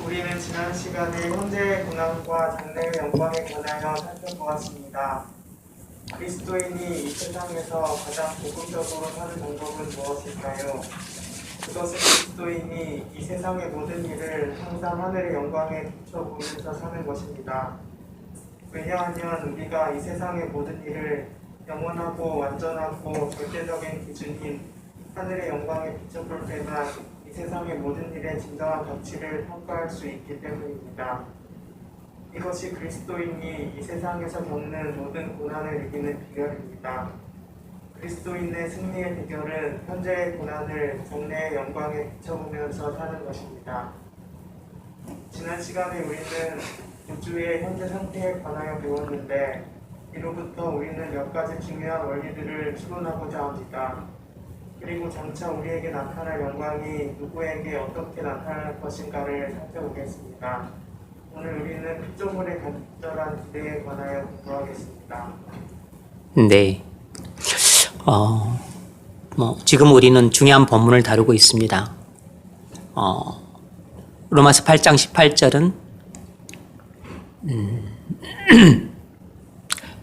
우리는 지난 시간에 현재의 고난과 장래의 영광에 관하여 살펴보았습니다. 그리스도인이 이 세상에서 가장 고급적으로 사는 방법은 무엇일까요? 그것은 그리스도인이 이 세상의 모든 일을 항상 하늘의 영광에 비춰보면서 사는 것입니다. 왜냐하면 우리가 이 세상의 모든 일을 영원하고 완전하고 절대적인 기준인 하늘의 영광에 비춰볼 때만 이 세상의 모든 일의 진정한 가치를 평가할 수 있기 때문입니다. 이것이 그리스도인이 이 세상에서 겪는 모든 고난을 이기는 비결입니다. 그리스도인의 승리의 비결은 현재의 고난을 장래의 영광에 비춰보면서 사는 것입니다. 지난 시간에 우리는 우주의 현재 상태에 관하여 배웠는데 이로부터 우리는 몇 가지 중요한 원리들을 추론하고자 합니다. 그리고 장차 우리에게 나타날 영광이 누구에게 어떻게 나타날 것인가를 살펴보겠습니다. 오늘 우리는 피조물의 간절한 기대에 관하여 공부하겠습니다. 네. 지금 우리는 중요한 본문을 다루고 있습니다. 로마서 8장 18절은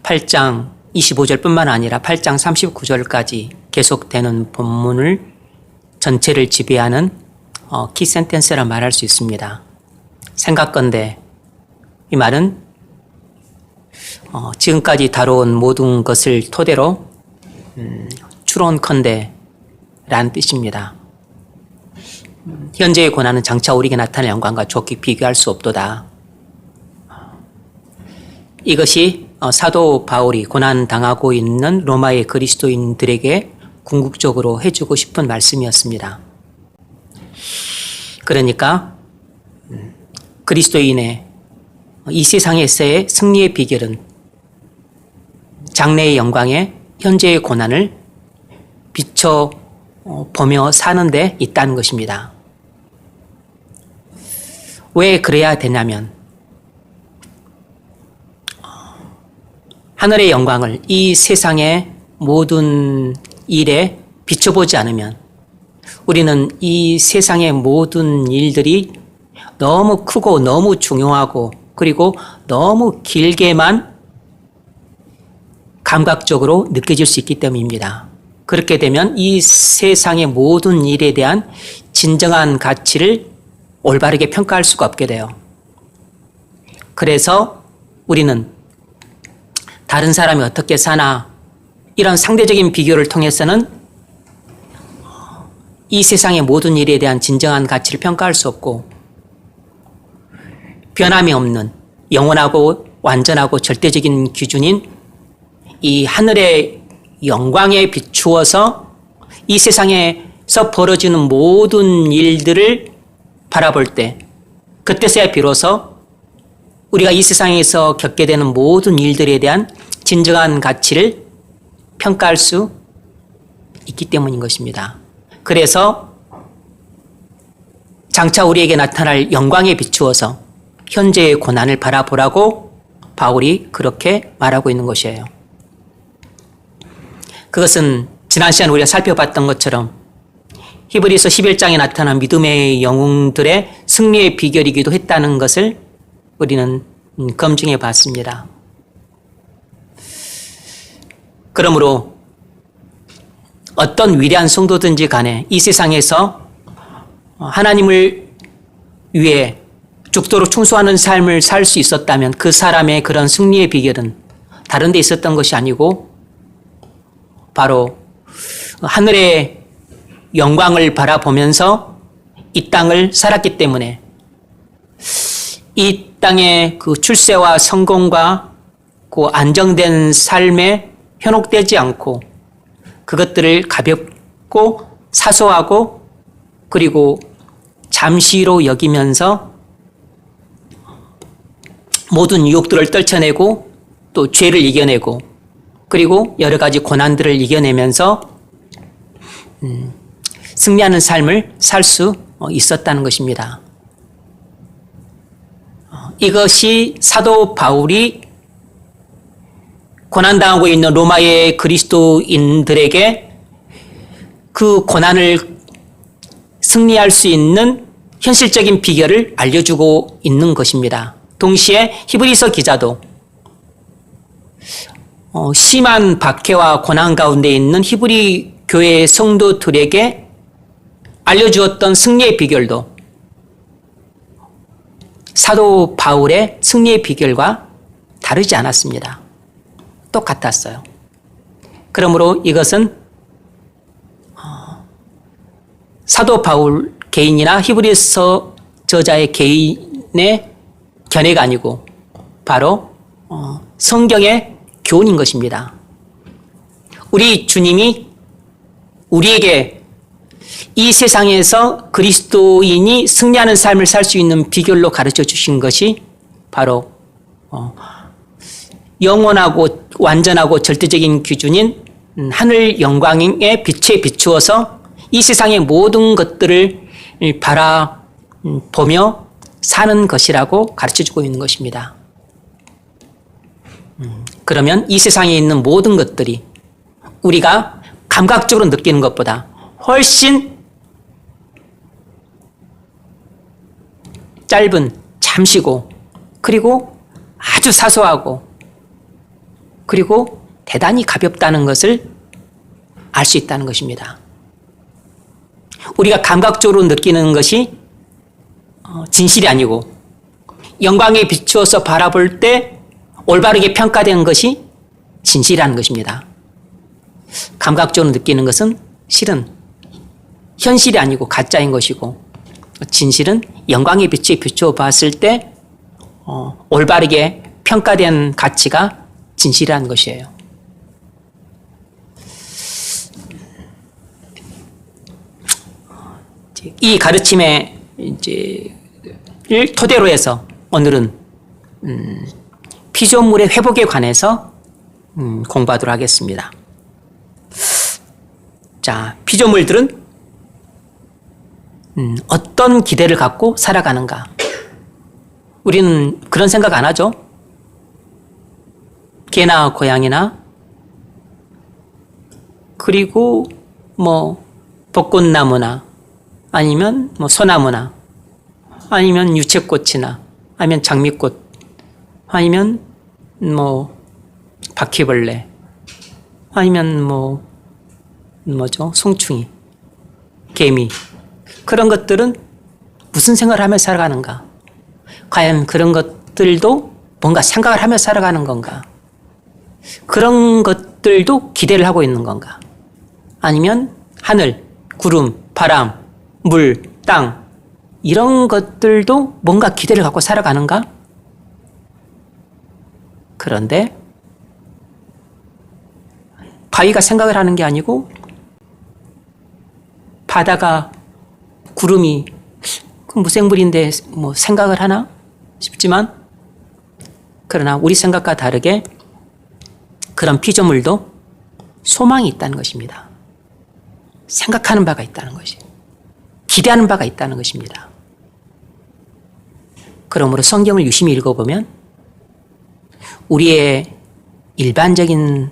8장 25절뿐만 아니라 8장 39절까지 계속되는 본문을 전체를 지배하는 키 센텐스라 말할 수 있습니다. 생각건대 이 말은 지금까지 다뤄온 모든 것을 토대로 추론컨대 라는 뜻입니다. 현재의 고난은 장차 우리에게 나타날 영광과 좋게 비교할 수 없도다. 이것이 사도 바울이 고난당하고 있는 로마의 그리스도인들에게 궁극적으로 해주고 싶은 말씀이었습니다. 그러니까 그리스도인의 이 세상에서의 승리의 비결은 장래의 영광에 현재의 고난을 비춰보며 사는 데 있다는 것입니다. 왜 그래야 되냐면 하늘의 영광을 이 세상의 모든 일에 비춰보지 않으면 우리는 이 세상의 모든 일들이 너무 크고 너무 중요하고 그리고 너무 길게만 감각적으로 느껴질 수 있기 때문입니다. 그렇게 되면 이 세상의 모든 일에 대한 진정한 가치를 올바르게 평가할 수가 없게 돼요. 그래서 우리는 다른 사람이 어떻게 사나 이런 상대적인 비교를 통해서는 이 세상의 모든 일에 대한 진정한 가치를 평가할 수 없고 변함이 없는 영원하고 완전하고 절대적인 기준인 이 하늘의 영광에 비추어서 이 세상에서 벌어지는 모든 일들을 바라볼 때 그때서야 비로소 우리가 이 세상에서 겪게 되는 모든 일들에 대한 진정한 가치를 평가할 수 있기 때문인 것입니다. 그래서 장차 우리에게 나타날 영광에 비추어서 현재의 고난을 바라보라고 바울이 그렇게 말하고 있는 것이에요. 그것은 지난 시간 우리가 살펴봤던 것처럼 히브리서 11장에 나타난 믿음의 영웅들의 승리의 비결이기도 했다는 것을 우리는 검증해 봤습니다. 그러므로 어떤 위대한 성도든지 간에 이 세상에서 하나님을 위해 죽도록 충성하는 삶을 살 수 있었다면 그 사람의 그런 승리의 비결은 다른 데 있었던 것이 아니고 바로 하늘의 영광을 바라보면서 이 땅을 살았기 때문에 이 땅의 그 출세와 성공과 그 안정된 삶에 현혹되지 않고 그것들을 가볍고 사소하고 그리고 잠시로 여기면서 모든 유혹들을 떨쳐내고 또 죄를 이겨내고 그리고 여러 가지 고난들을 이겨내면서 승리하는 삶을 살 수 있었다는 것입니다. 이것이 사도 바울이 고난당하고 있는 로마의 그리스도인들에게 그 고난을 승리할 수 있는 현실적인 비결을 알려주고 있는 것입니다. 동시에 히브리서 기자도 심한 박해와 고난 가운데 있는 히브리 교회의 성도들에게 알려주었던 승리의 비결도 사도 바울의 승리의 비결과 다르지 않았습니다. 똑같았어요. 그러므로 이것은 사도 바울 개인이나 히브리서 저자의 개인의 견해가 아니고 바로 성경의 교훈인 것입니다. 우리 주님이 우리에게 이 세상에서 그리스도인이 승리하는 삶을 살 수 있는 비결로 가르쳐 주신 것이 바로 영원하고 완전하고 절대적인 기준인 하늘 영광의 빛에 비추어서 이 세상의 모든 것들을 바라보며 사는 것이라고 가르쳐주고 있는 것입니다. 그러면 이 세상에 있는 모든 것들이 우리가 감각적으로 느끼는 것보다 훨씬 짧은 잠시고 그리고 아주 사소하고 그리고 대단히 가볍다는 것을 알 수 있다는 것입니다. 우리가 감각적으로 느끼는 것이 진실이 아니고 영광에 비추어서 바라볼 때 올바르게 평가된 것이 진실이라는 것입니다. 감각적으로 느끼는 것은 실은 현실이 아니고 가짜인 것이고 진실은 영광의 빛에 비추어 봤을 때 올바르게 평가된 가치가 진실이라는 것이에요. 이 가르침의 토대로 해서 오늘은 피조물의 회복에 관해서 공부하도록 하겠습니다. 자, 피조물들은 어떤 기대를 갖고 살아가는가? 우리는 그런 생각 안 하죠? 개나 고양이나 그리고 벚꽃나무나 아니면 소나무나 아니면 유채꽃이나 아니면 장미꽃 아니면 바퀴벌레 아니면 송충이 개미 그런 것들은 무슨 생각을 하며 살아가는가? 과연 그런 것들도 뭔가 생각을 하며 살아가는 건가? 그런 것들도 기대를 하고 있는 건가? 아니면 하늘, 구름, 바람, 물, 땅 이런 것들도 뭔가 기대를 갖고 살아가는가? 그런데 바위가 생각을 하는 게 아니고 바다가 구름이 무생물인데 생각을 하나 싶지만 그러나 우리 생각과 다르게 그런 피조물도 소망이 있다는 것입니다. 생각하는 바가 있다는 것이 기대하는 바가 있다는 것입니다. 그러므로 성경을 유심히 읽어보면 우리의 일반적인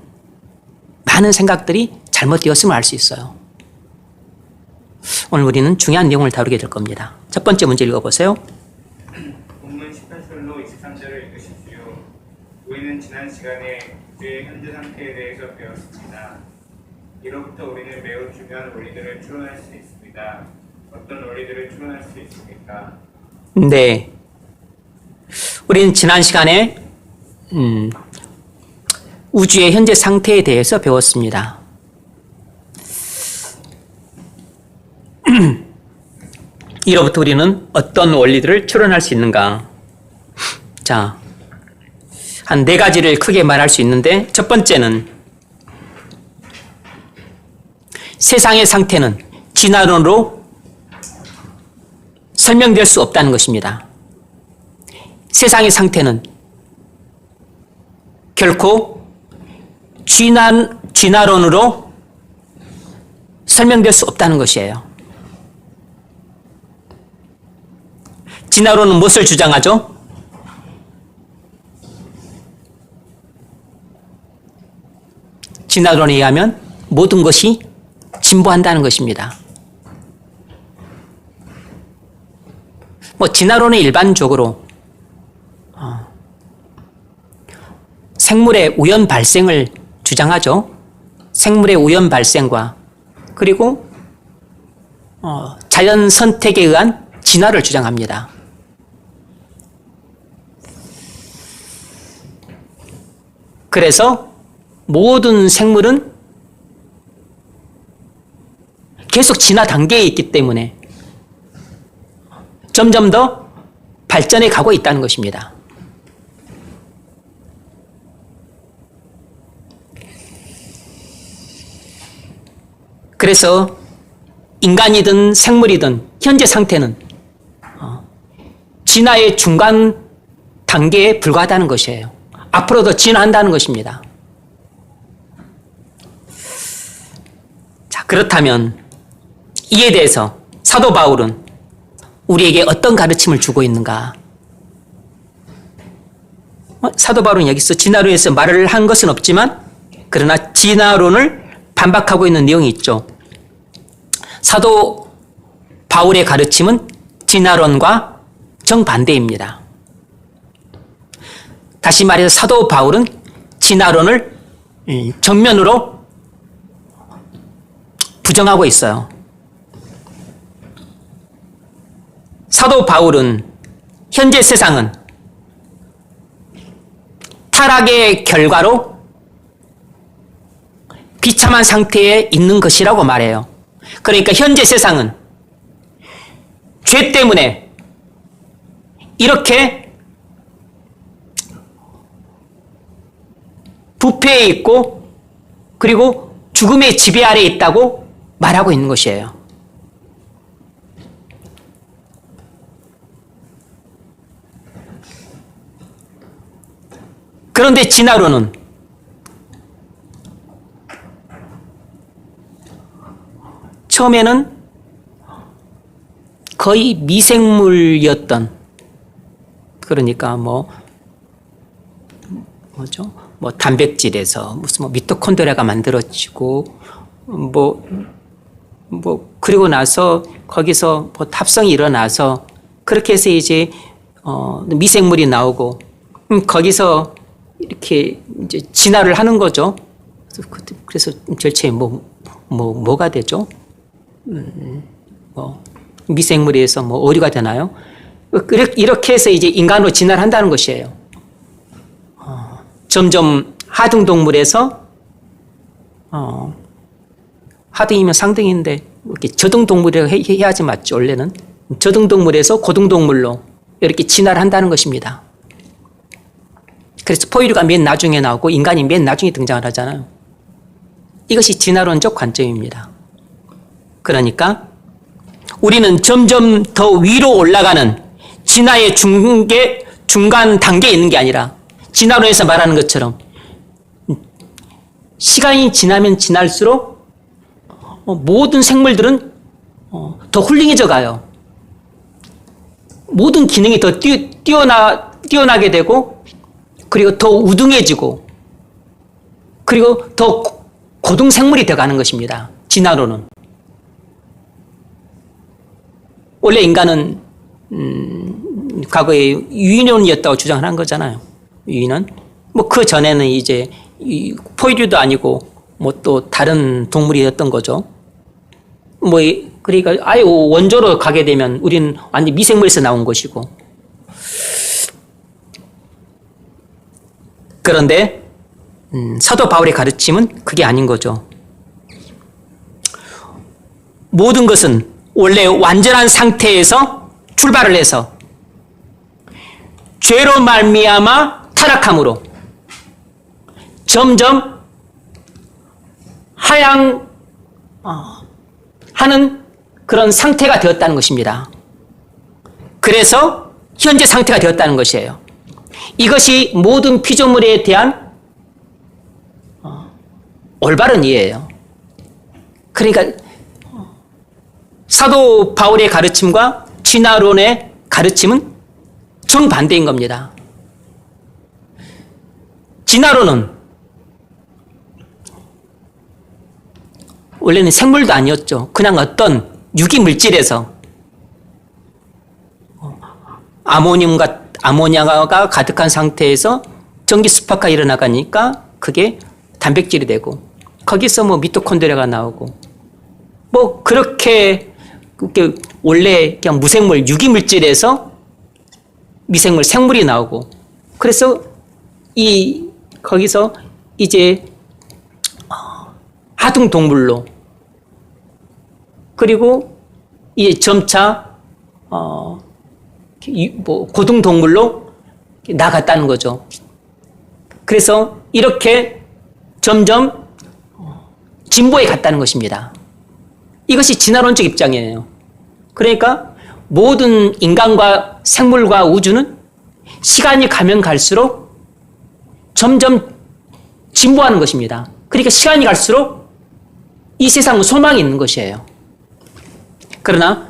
많은 생각들이 잘못되었음을 알 수 있어요. 오늘 우리는 중요한 내용을 다루게 될 겁니다. 첫 번째 문제 읽어보세요. 본문 18절로 23절을 읽으십시오. 우리는 지난 시간에 우리의 현재 상태에 대해서 배웠습니다. 이로부터 우리는 매우 중요한 원리들을 추론할 수 있습니다. 어떤 원리들을 추론할 수 있습니까? 네. 우리는 지난 시간에 우주의 현재 상태에 대해서 배웠습니다. 이로부터 우리는 어떤 원리들을 추론할 수 있는가? 자, 한 4가지를 크게 말할 수 있는데 첫 번째는 세상의 상태는 진화론으로 설명될 수 없다는 것입니다. 세상의 상태는 결코 진화론으로 설명될 수 없다는 것이에요. 진화론은 무엇을 주장하죠? 진화론에 의하면 모든 것이 진보한다는 것입니다. 뭐 진화론은 일반적으로 생물의 우연 발생을 주장하죠. 생물의 우연 발생과 그리고 자연 선택에 의한 진화를 주장합니다. 그래서 모든 생물은 계속 진화 단계에 있기 때문에 점점 더 발전해 가고 있다는 것입니다. 그래서 인간이든 생물이든 현재 상태는 진화의 중간 단계에 불과하다는 것이에요. 앞으로 더 진화한다는 것입니다. 자, 그렇다면 이에 대해서 사도 바울은 우리에게 어떤 가르침을 주고 있는가? 사도 바울은 여기서 진화론에서 말을 한 것은 없지만 그러나 진화론을 반박하고 있는 내용이 있죠. 사도 바울의 가르침은 진화론과 정반대입니다. 다시 말해서 사도 바울은 진화론을 정면으로 부정하고 있어요. 사도 바울은 현재 세상은 타락의 결과로 비참한 상태에 있는 것이라고 말해요. 그러니까 현재 세상은 죄 때문에 이렇게 부패해 있고 그리고 죽음의 지배 아래에 있다고 말하고 있는 것이에요. 그런데 진화론은 처음에는 거의 미생물이었던, 그러니까 뭐죠? 뭐 단백질에서 무슨 미토콘드리아가 만들어지고 그리고 나서 거기서 합성이 일어나서 그렇게 해서 이제 미생물이 나오고 거기서 이렇게 이제 진화를 하는 거죠. 그래서 절체 뭐가 되죠? 미생물에서 어류가 되나요? 이렇게 해서 이제 인간으로 진화를 한다는 것이에요. 점점 하등 동물에서 하등이면 상등인데 이렇게 저등 동물이라고 해야지 맞죠. 원래는 저등 동물에서 고등 동물로 이렇게 진화를 한다는 것입니다. 그래서 포유류가 맨 나중에 나오고 인간이 맨 나중에 등장을 하잖아요. 이것이 진화론적 관점입니다. 그러니까 우리는 점점 더 위로 올라가는 진화의 중간 단계에 있는 게 아니라 진화론에서 말하는 것처럼 시간이 지나면 지날수록 모든 생물들은 더 훌륭해져 가요. 모든 기능이 더 뛰어나게 되고 그리고 더 우등해지고 그리고 더 고등생물이 되어가는 것입니다. 진화론은. 원래 인간은 과거에 유인론이었다고 주장을 한 거잖아요. 유인은. 그 전에는 이제 포유류도 아니고 또 다른 동물이었던 거죠. 그러니까 아예 원조로 가게 되면 우리는 완전 미생물에서 나온 것이고. 그런데 사도 바울의 가르침은 그게 아닌 거죠. 모든 것은 원래 완전한 상태에서 출발을 해서 죄로 말미암아 타락함으로 점점 하향하는 그런 상태가 되었다는 것입니다. 그래서 현재 상태가 되었다는 것이에요. 이것이 모든 피조물에 대한 올바른 이해예요. 그러니까 사도 바울의 가르침과 진화론의 가르침은 정반대인 겁니다. 진화론은 원래는 생물도 아니었죠. 그냥 어떤 유기물질에서 아모니아가 가득한 상태에서 전기 스파크가 일어나가니까 그게 단백질이 되고 거기서 뭐 미토콘드리아가 나오고 뭐 그렇게 원래 그냥 무생물 유기물질에서 미생물 생물이 나오고 그래서 거기서 이제 하등 동물로 그리고 이제 점차 고등 동물로 나갔다는 거죠. 그래서 이렇게 점점 진보해 갔다는 것입니다. 이것이 진화론적 입장이에요. 그러니까 모든 인간과 생물과 우주는 시간이 가면 갈수록 점점 진보하는 것입니다. 그러니까 시간이 갈수록 이 세상은 소망이 있는 것이에요. 그러나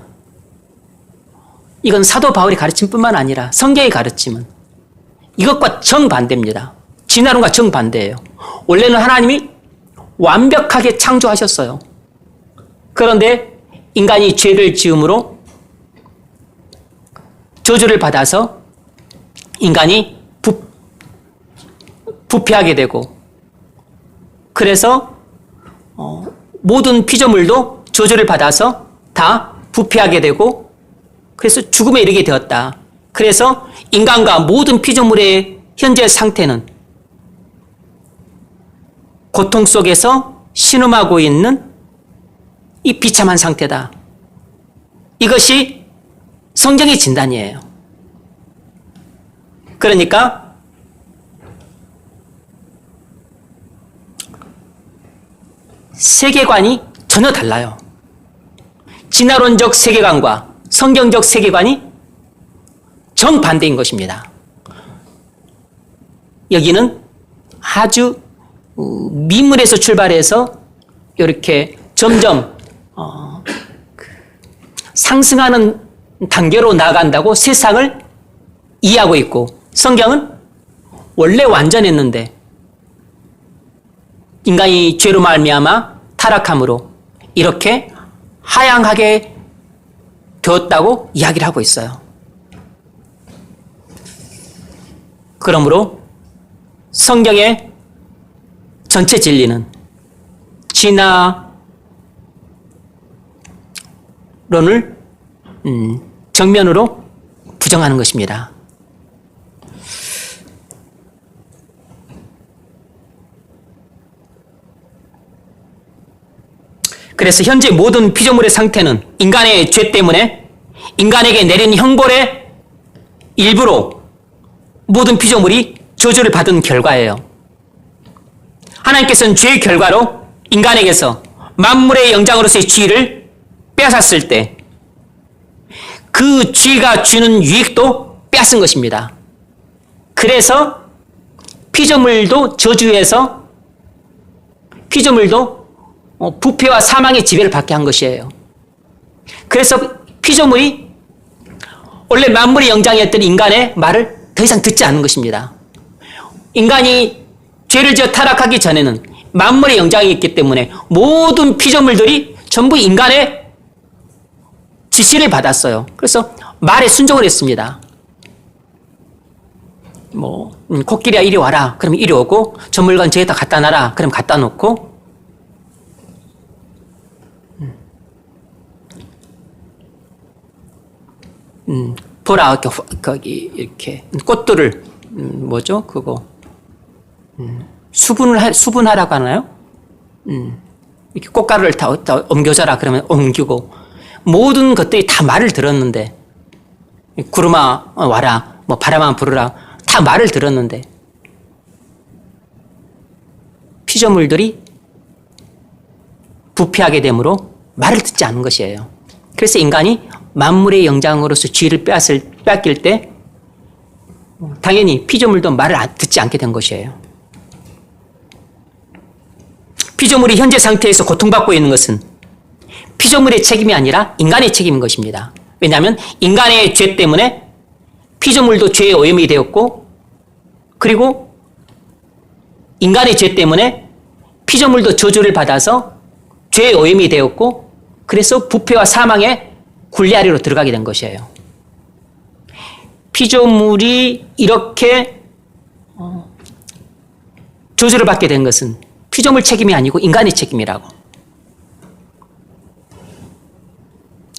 이건 사도 바울이 가르친 뿐만 아니라 성경의 가르침은 이것과 정반대입니다. 진화론과 정반대예요. 원래는 하나님이 완벽하게 창조하셨어요. 그런데 인간이 죄를 지음으로 저주를 받아서 인간이 부패하게 되고 그래서 모든 피조물도 저주를 받아서 다 부패하게 되고 그래서 죽음에 이르게 되었다. 그래서 인간과 모든 피조물의 현재 상태는 고통 속에서 신음하고 있는 이 비참한 상태다. 이것이 성경의 진단이에요. 그러니까 세계관이 전혀 달라요. 진화론적 세계관과 성경적 세계관이 정반대인 것입니다. 여기는 아주 미물에서 출발해서 이렇게 점점 상승하는 단계로 나아간다고 세상을 이해하고 있고 성경은 원래 완전했는데 인간이 죄로 말미암아 타락함으로 이렇게 하향하게 되었다고 이야기를 하고 있어요. 그러므로 성경의 전체 진리는 진화론을 정면으로 부정하는 것입니다. 그래서 현재 모든 피조물의 상태는 인간의 죄 때문에 인간에게 내린 형벌의 일부로 모든 피조물이 저주를 받은 결과예요. 하나님께서는 죄의 결과로 인간에게서 만물의 영장으로서의 지위를 빼앗았을 때 그 죄가 주는 유익도 빼앗은 것입니다. 그래서 피조물도 저주에서 피조물도 부패와 사망의 지배를 받게 한 것이에요. 그래서 피조물이 원래 만물의 영장이었던 인간의 말을 더 이상 듣지 않는 것입니다. 인간이 죄를 지어 타락하기 전에는 만물의 영장이 있기 때문에 모든 피조물들이 전부 인간의 지시를 받았어요. 그래서 말에 순종을 했습니다. 코끼리야 이리 와라. 그럼 이리 오고 저 물건 저기다 갖다 놔라. 그럼 갖다 놓고 보라 거기 이렇게 꽃들을 뭐죠 그거 수분하라고 하나요? 이렇게 꽃가루를 다 옮겨줘라 그러면 옮기고 모든 것들이 다 말을 들었는데 구름아 와라 뭐 바람아 부르라 다 말을 들었는데 피조물들이 부패하게 되므로 말을 듣지 않은 것이에요. 그래서 인간이 만물의 영장으로서 지위를 빼앗길 때 당연히 피조물도 말을 듣지 않게 된 것이에요. 피조물이 현재 상태에서 고통받고 있는 것은 피조물의 책임이 아니라 인간의 책임인 것입니다. 왜냐하면 인간의 죄 때문에 피조물도 죄의 오염이 되었고 그리고 인간의 죄 때문에 피조물도 저주를 받아서 죄의 오염이 되었고 그래서 부패와 사망의 굴레 아래로 들어가게 된 것이에요. 피조물이 이렇게 저주를 받게 된 것은 피조물 책임이 아니고 인간의 책임이라고.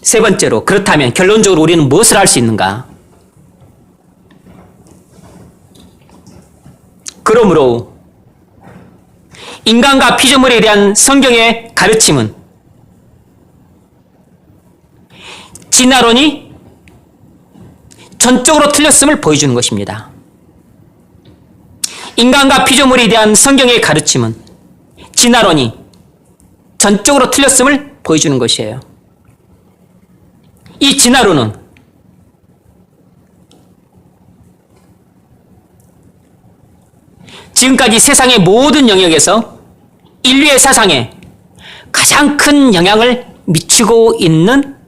세 번째로, 그렇다면 결론적으로 우리는 무엇을 할 수 있는가? 그러므로 인간과 피조물에 대한 성경의 가르침은 진화론이 전적으로 틀렸음을 보여주는 것입니다. 인간과 피조물에 대한 성경의 가르침은 진화론이 전적으로 틀렸음을 보여주는 것이에요. 이 진화론은 지금까지 세상의 모든 영역에서 인류의 사상에 가장 큰 영향을 미치고 있는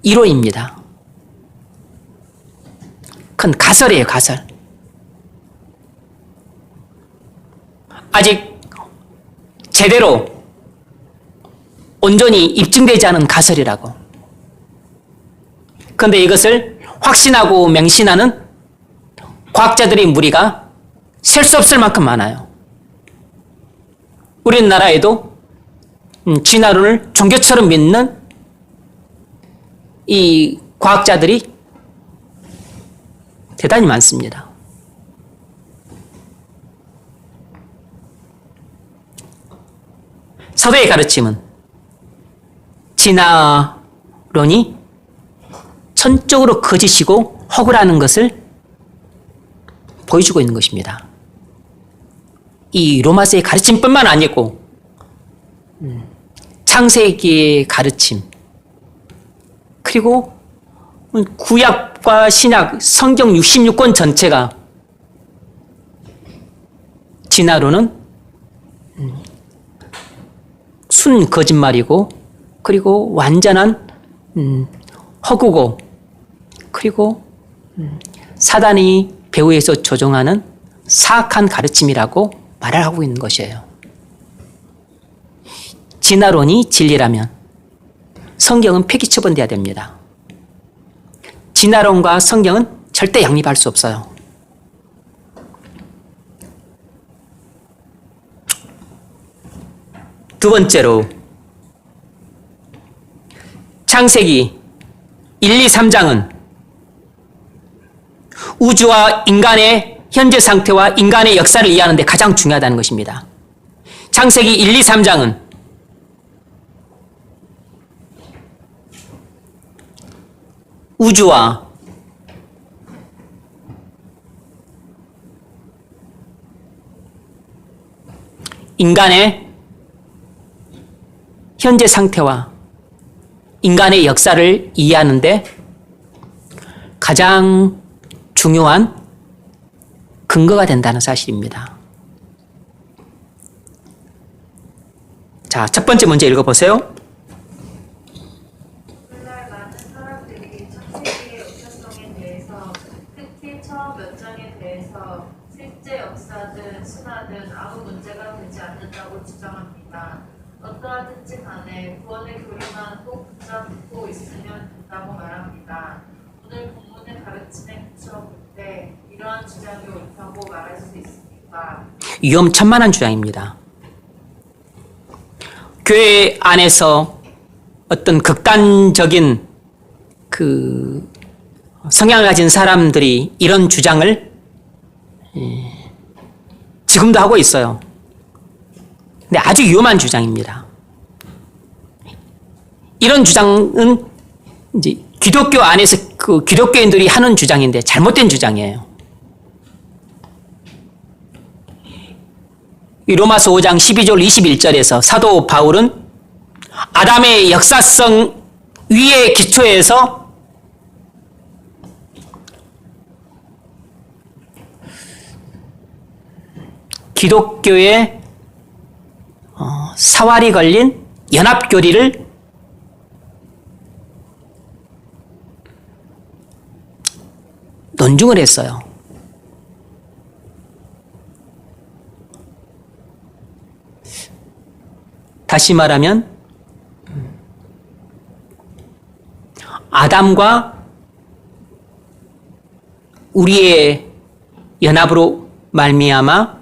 이론입니다. 큰 가설이에요, 가설. 아직 제대로 온전히 입증되지 않은 가설이라고. 그런데 이것을 확신하고 맹신하는 과학자들의 무리가 셀 수 없을 만큼 많아요. 우리나라에도 진화론을 종교처럼 믿는 이 과학자들이 대단히 많습니다. 사도의 가르침은 진화론이 천적으로 거짓이고 허구라는 것을 보여주고 있는 것입니다. 이 로마서의 가르침뿐만 아니고 창세기의 가르침, 그리고 구약과 신약, 성경 66권 전체가 진화론은 순 거짓말이고, 그리고 완전한 허구고, 그리고 사단이 배후에서 조종하는 사악한 가르침이라고 말을 하고 있는 것이에요. 진화론이 진리라면 성경은 폐기 처분돼야 됩니다. 진화론과 성경은 절대 양립할 수 없어요. 두 번째로, 창세기 1, 2, 3장은 우주와 인간의 현재 상태와 인간의 역사를 이해하는 데 가장 중요하다는 것입니다. 창세기 1, 2, 3장은 우주와 인간의 현재 상태와 인간의 역사를 이해하는 데 가장 중요한 근거가 된다는 사실입니다. 자, 첫 번째 문제 읽어보세요. 오늘날 많은 사람들이 창세기의 우편성에 대해서, 특히 처음 몇 장에 대해서 실제 역사든 신화든 아무 문제가 되지 않는다고 주장합니다. 어떠하든지 간에 구원의 교리만 꼭 붙잡고 있으면 된다고 말합니다. 오늘 본문의 가르침에 비춰볼 때 이러한 주장이 옳다고 말할 수 있습니까? 위험천만한 주장입니다. 교회 안에서 어떤 극단적인 그 성향을 가진 사람들이 이런 주장을 지금도 하고 있어요. 근데 아주 위험한 주장입니다. 이런 주장은 이제 기독교 안에서 그 기독교인들이 하는 주장인데 잘못된 주장이에요. 이 로마서 5장 12절 21절에서 사도 바울은 아담의 역사성 위의 기초에서 기독교의 사활이 걸린 연합교리를 논증을 했어요. 다시 말하면 아담과 우리의 연합으로 말미암아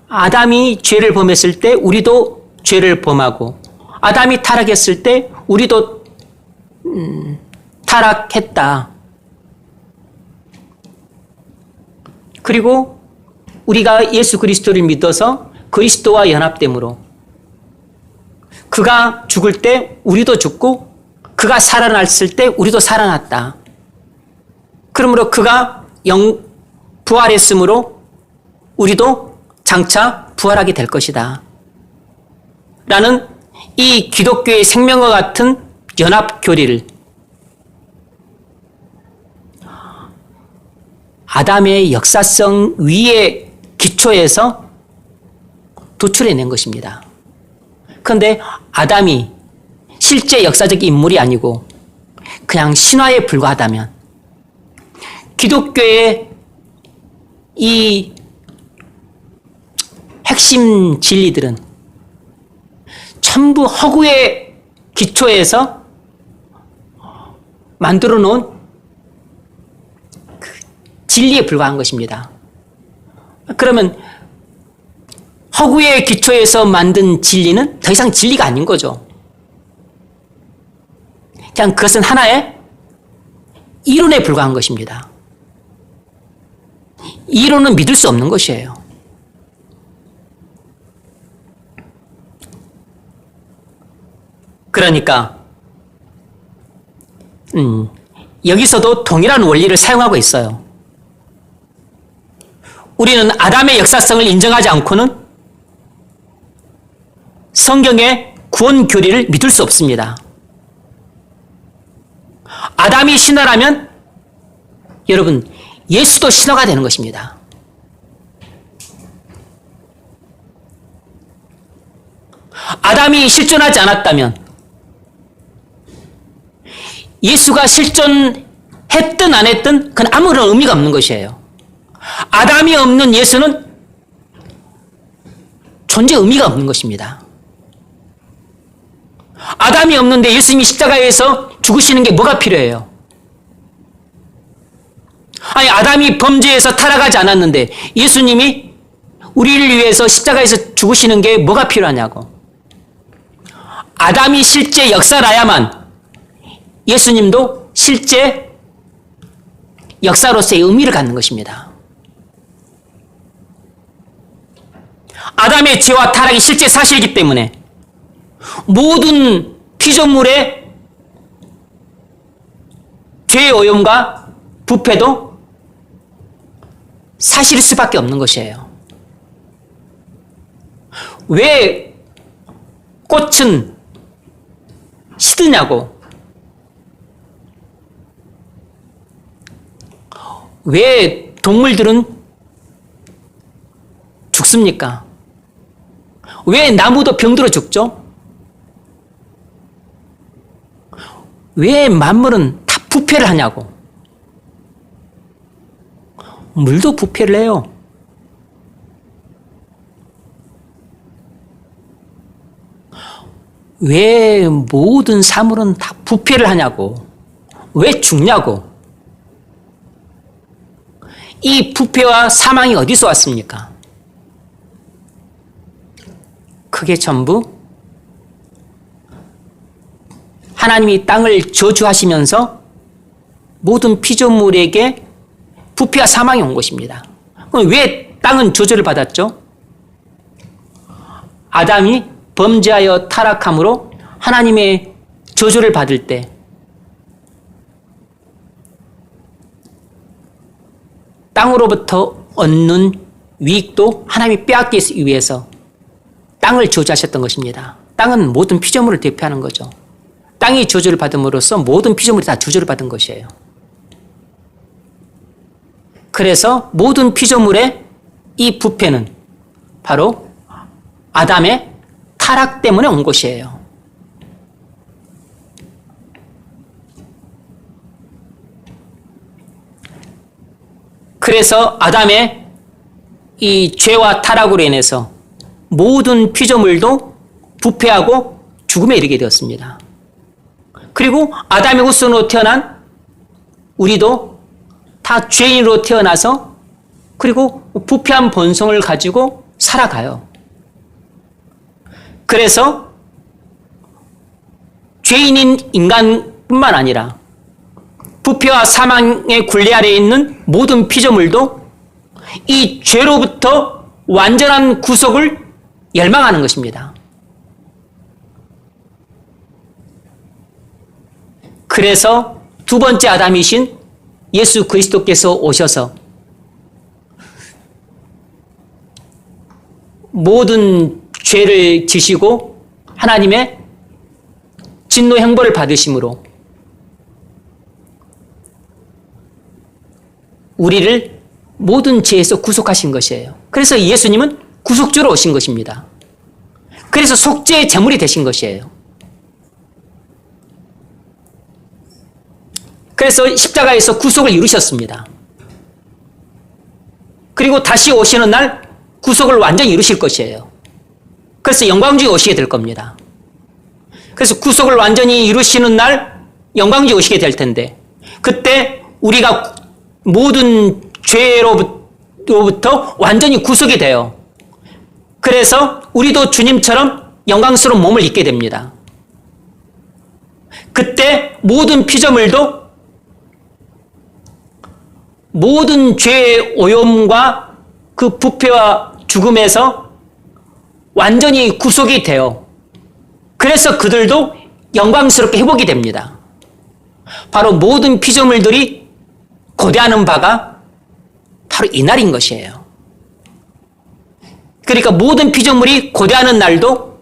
아담이 죄를 범했을 때 우리도 죄를 범하고 아담이 타락했을 때 우리도 타락했다. 그리고 우리가 예수 그리스도를 믿어서 그리스도와 연합됨으로 그가 죽을 때 우리도 죽고 그가 살아났을 때 우리도 살아났다. 그러므로 그가 부활했으므로 우리도 장차 부활하게 될 것이다. 라는 이 기독교의 생명과 같은 연합교리를 아담의 역사성 위의 기초에서 도출해낸 것입니다. 그런데 아담이 실제 역사적 인물이 아니고 그냥 신화에 불과하다면 기독교의 이 핵심 진리들은 전부 허구의 기초에서 만들어 놓은 진리에 불과한 것입니다. 그러면 허구의 기초에서 만든 진리는 더 이상 진리가 아닌 거죠. 그냥 그것은 하나의 이론에 불과한 것입니다. 이론은 믿을 수 없는 것이에요. 그러니까 여기서도 동일한 원리를 사용하고 있어요. 우리는 아담의 역사성을 인정하지 않고는 성경의 구원 교리를 믿을 수 없습니다. 아담이 신화라면 여러분 예수도 신화가 되는 것입니다. 아담이 실존하지 않았다면 예수가 실존했든 안 했든 그건 아무런 의미가 없는 것이에요. 아담이 없는 예수는 존재 의미가 없는 것입니다. 아담이 없는데 예수님이 십자가에서 죽으시는 게 뭐가 필요해요? 아니 아담이 범죄에서 타락하지 않았는데 예수님이 우리를 위해서 십자가에서 죽으시는 게 뭐가 필요하냐고. 아담이 실제 역사라야만 예수님도 실제 역사로서의 의미를 갖는 것입니다. 아담의 죄와 타락이 실제 사실이기 때문에 모든 피조물의 죄의 오염과 부패도 사실일 수밖에 없는 것이에요. 왜 꽃은 시드냐고, 왜 동물들은 죽습니까? 왜 나무도 병들어 죽죠? 왜 만물은 다 부패를 하냐고. 물도 부패를 해요. 왜 모든 사물은 다 부패를 하냐고. 왜 죽냐고. 이 부패와 사망이 어디서 왔습니까? 그게 전부 하나님이 땅을 저주하시면서 모든 피조물에게 부패와 사망이 온 것입니다. 그럼 왜 땅은 저주를 받았죠? 아담이 범죄하여 타락함으로 하나님의 저주를 받을 때 땅으로부터 얻는 유익도 하나님이 빼앗기 위해서 땅을 저주하셨던 것입니다. 땅은 모든 피조물을 대표하는 거죠. 땅이 저주를 받음으로써 모든 피조물이 다 저주를 받은 것이에요. 그래서 모든 피조물의 이 부패는 바로 아담의 타락 때문에 온 것이에요. 그래서 아담의 이 죄와 타락으로 인해서 모든 피조물도 부패하고 죽음에 이르게 되었습니다. 그리고 아담의 후손으로 태어난 우리도 다 죄인으로 태어나서 그리고 부패한 본성을 가지고 살아가요. 그래서 죄인인 인간뿐만 아니라 부패와 사망의 굴레 아래에 있는 모든 피조물도 이 죄로부터 완전한 구속을 열망하는 것입니다. 그래서 두 번째 아담이신 예수 그리스도께서 오셔서 모든 죄를 지시고 하나님의 진노 형벌을 받으심으로 우리를 모든 죄에서 구속하신 것이에요. 그래서 예수님은 구속주로 오신 것입니다. 그래서 속죄의 제물이 되신 것이에요. 그래서 십자가에서 구속을 이루셨습니다. 그리고 다시 오시는 날 구속을 완전히 이루실 것이에요. 그래서 영광주에 오시게 될 겁니다. 그래서 구속을 완전히 이루시는 날 영광주에 오시게 될 텐데 그때 우리가 모든 죄로부터 완전히 구속이 돼요. 그래서 우리도 주님처럼 영광스러운 몸을 입게 됩니다. 그때 모든 피조물도 모든 죄의 오염과 그 부패와 죽음에서 완전히 구속이 돼요. 그래서 그들도 영광스럽게 회복이 됩니다. 바로 모든 피조물들이 고대하는 바가 바로 이 날인 것이에요. 그러니까 모든 피조물이 고대하는 날도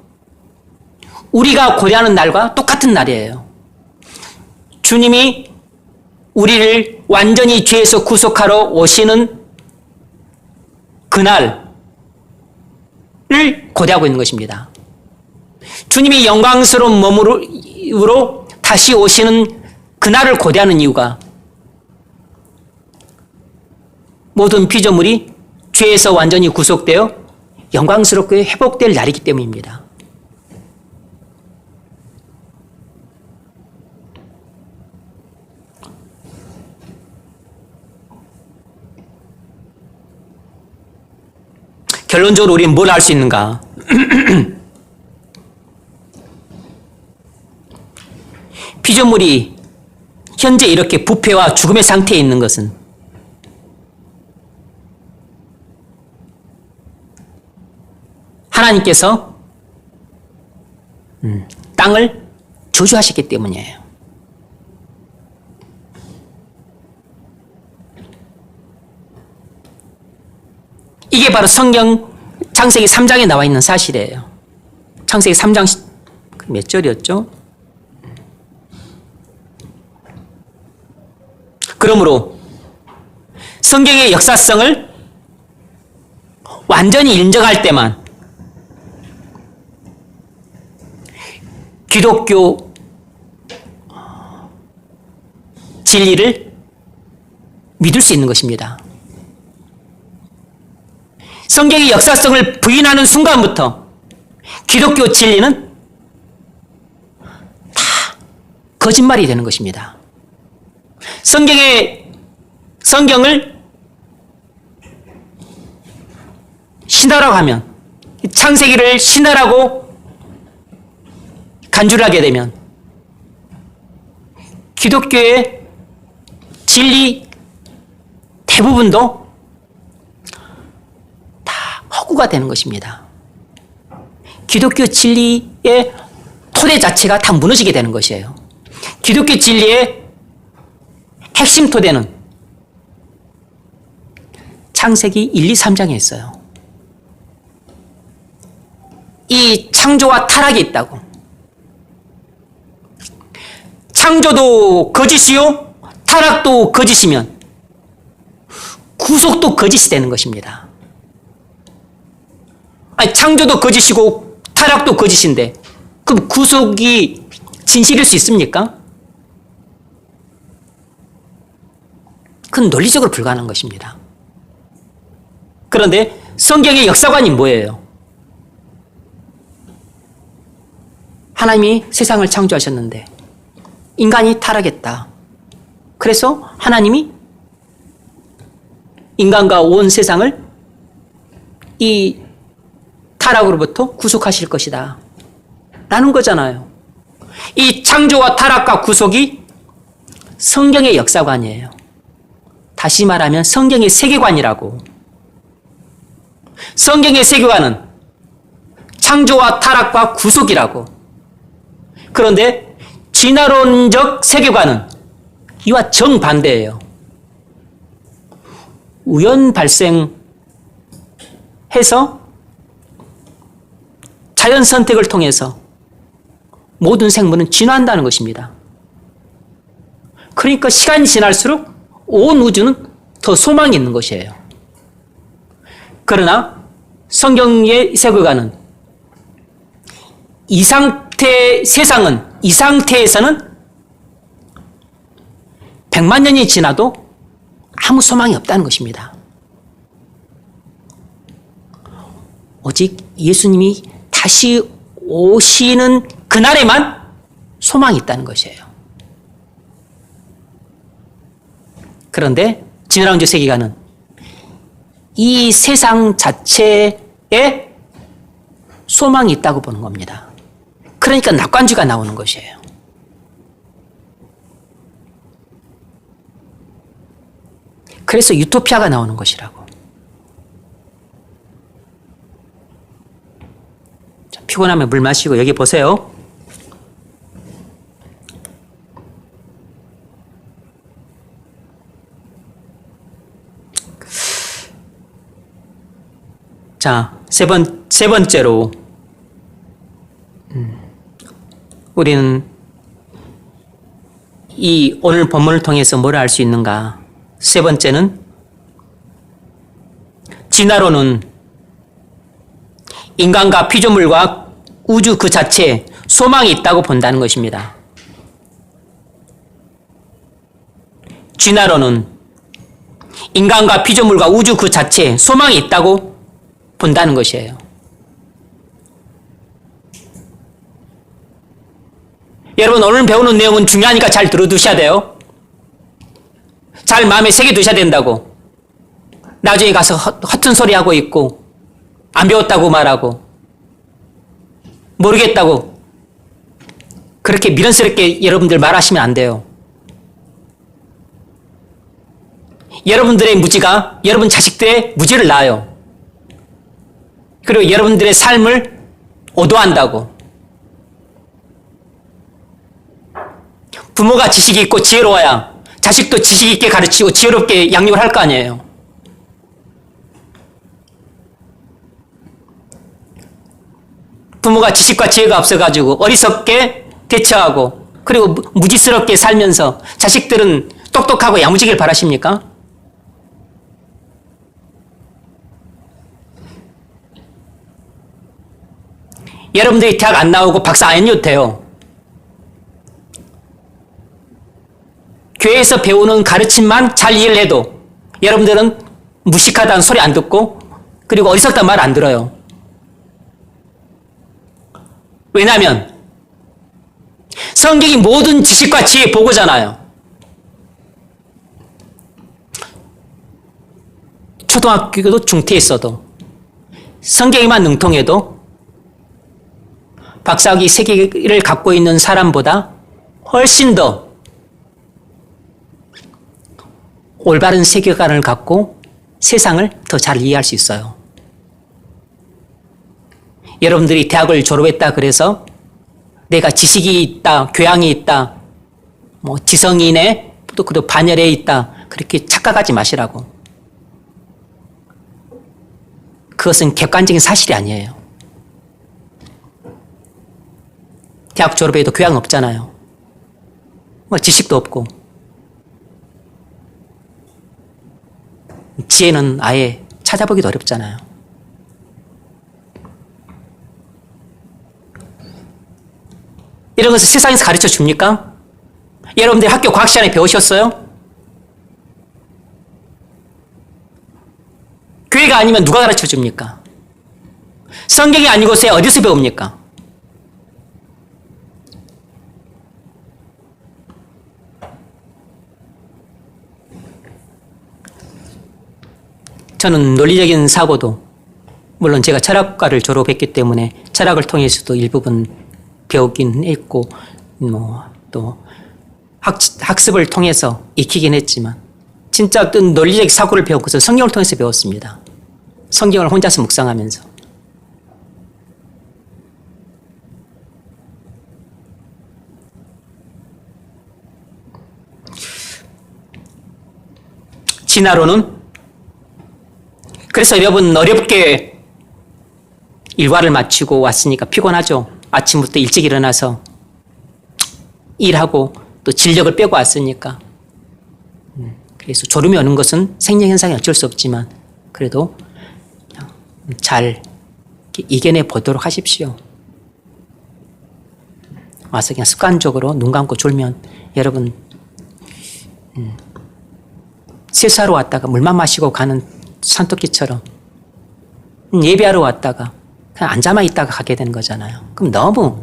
우리가 고대하는 날과 똑같은 날이에요. 주님이 우리를 완전히 죄에서 구속하러 오시는 그날을 고대하고 있는 것입니다. 주님이 영광스러운 몸으로 다시 오시는 그날을 고대하는 이유가 모든 피조물이 죄에서 완전히 구속되어 영광스럽게 회복될 날이기 때문입니다. 결론적으로 우리는 뭘 알 수 있는가? 피조물이 현재 이렇게 부패와 죽음의 상태에 있는 것은 하나님께서 땅을 저주하셨기 때문이에요. 이게 바로 성경 창세기 3장에 나와 있는 사실이에요. 창세기 3장 몇 절이었죠? 그러므로 성경의 역사성을 완전히 인정할 때만 기독교 진리를 믿을 수 있는 것입니다. 성경의 역사성을 부인하는 순간부터 기독교 진리는 다 거짓말이 되는 것입니다. 성경을 신화라고 하면, 창세기를 신화라고 간주를 하게 되면 기독교의 진리 대부분도 다 허구가 되는 것입니다. 기독교 진리의 토대 자체가 다 무너지게 되는 것이에요. 기독교 진리의 핵심 토대는 창세기 1, 2, 3장에 있어요. 이 창조와 타락이 있다고. 창조도 거짓이요, 타락도 거짓이면 구속도 거짓이 되는 것입니다. 아니, 창조도 거짓이고 타락도 거짓인데 그럼 구속이 진실일 수 있습니까? 그건 논리적으로 불가능한 것입니다. 그런데 성경의 역사관이 뭐예요? 하나님이 세상을 창조하셨는데 인간이 타락했다. 그래서 하나님이 인간과 온 세상을 이 타락으로부터 구속하실 것이다 라는 거잖아요. 이 창조와 타락과 구속이 성경의 역사관이에요. 다시 말하면 성경의 세계관이라고. 성경의 세계관은 창조와 타락과 구속이라고. 그런데 진화론적 세계관은 이와 정반대예요. 우연 발생해서 자연 선택을 통해서 모든 생물은 진화한다는 것입니다. 그러니까 시간이 지날수록 온 우주는 더 소망이 있는 것이에요. 그러나 성경의 세계관은 이 상태에서는 100만 년이 지나도 아무 소망이 없다는 것입니다. 오직 예수님이 다시 오시는 그날에만 소망이 있다는 것이에요. 그런데 진화론적 세계관은 이 세상 자체에 소망이 있다고 보는 겁니다. 그러니까 낙관주의가 나오는 것이에요. 그래서 유토피아가 나오는 것이라고. 자, 피곤하면 물 마시고 여기 보세요. 자, 세 번째로 우리는 이 오늘 본문을 통해서 뭘 알 수 있는가? 세 번째는 진화론은 인간과 피조물과 우주 그 자체에 소망이 있다고 본다는 것입니다. 진화론은 인간과 피조물과 우주 그 자체에 소망이 있다고 본다는 것이에요. 여러분, 오늘 배우는 내용은 중요하니까 잘 들어두셔야 돼요. 잘 마음에 새겨두셔야 된다고. 나중에 가서 허튼 소리 하고 있고 안 배웠다고 말하고 모르겠다고 그렇게 미련스럽게 여러분들 말하시면 안 돼요. 여러분들의 무지가 여러분 자식들의 무지를 낳아요. 그리고 여러분들의 삶을 오도한다고. 부모가 지식이 있고 지혜로워야 자식도 지식 있게 가르치고 지혜롭게 양육을 할 거 아니에요. 부모가 지식과 지혜가 없어가지고 어리석게 대처하고 그리고 무지스럽게 살면서 자식들은 똑똑하고 야무지길 바라십니까? 여러분들이 대학 안 나오고 박사 안 해도 돼요. 교회에서 배우는 가르침만 잘 이해를 해도 여러분들은 무식하다는 소리 안 듣고 그리고 어리석다는 말 안 들어요. 왜냐하면 성경이 모든 지식과 지혜의 보고잖아요. 초등학교도 중퇴에 있어도 성경에만 능통해도 박사학위 3개를 갖고 있는 사람보다 훨씬 더 올바른 세계관을 갖고 세상을 더 잘 이해할 수 있어요. 여러분들이 대학을 졸업했다 그래서 내가 지식이 있다, 교양이 있다, 뭐 지성인의 또 그리고 반열에 있다 그렇게 착각하지 마시라고. 그것은 객관적인 사실이 아니에요. 대학 졸업해도 교양 없잖아요. 뭐 지식도 없고. 지혜는 아예 찾아보기도 어렵잖아요. 이런 것을 세상에서 가르쳐 줍니까? 여러분들이 학교 과학 시간에 배우셨어요? 교회가 아니면 누가 가르쳐 줍니까? 성경이 아니고서 어디서 배웁니까? 저는 논리적인 사고도, 물론 제가 철학과를 졸업했기 때문에 철학을 통해서도 일부분 배우긴 했고, 또 학습을 통해서 익히긴 했지만, 진짜 어떤 논리적 사고를 배운 것은 성경을 통해서 배웠습니다. 성경을 혼자서 묵상하면서. 진화론은, 그래서 여러분 어렵게 일과를 마치고 왔으니까 피곤하죠. 아침부터 일찍 일어나서 일하고 또 진력을 빼고 왔으니까. 그래서 졸음이 오는 것은 생리현상이 어쩔 수 없지만 그래도 잘 이겨내 보도록 하십시오. 와서 그냥 습관적으로 눈 감고 졸면 여러분 세수하러 왔다가 물만 마시고 가는 산토끼처럼 예배하러 왔다가 그냥 앉아만 있다가 가게 되는 거잖아요. 그럼 너무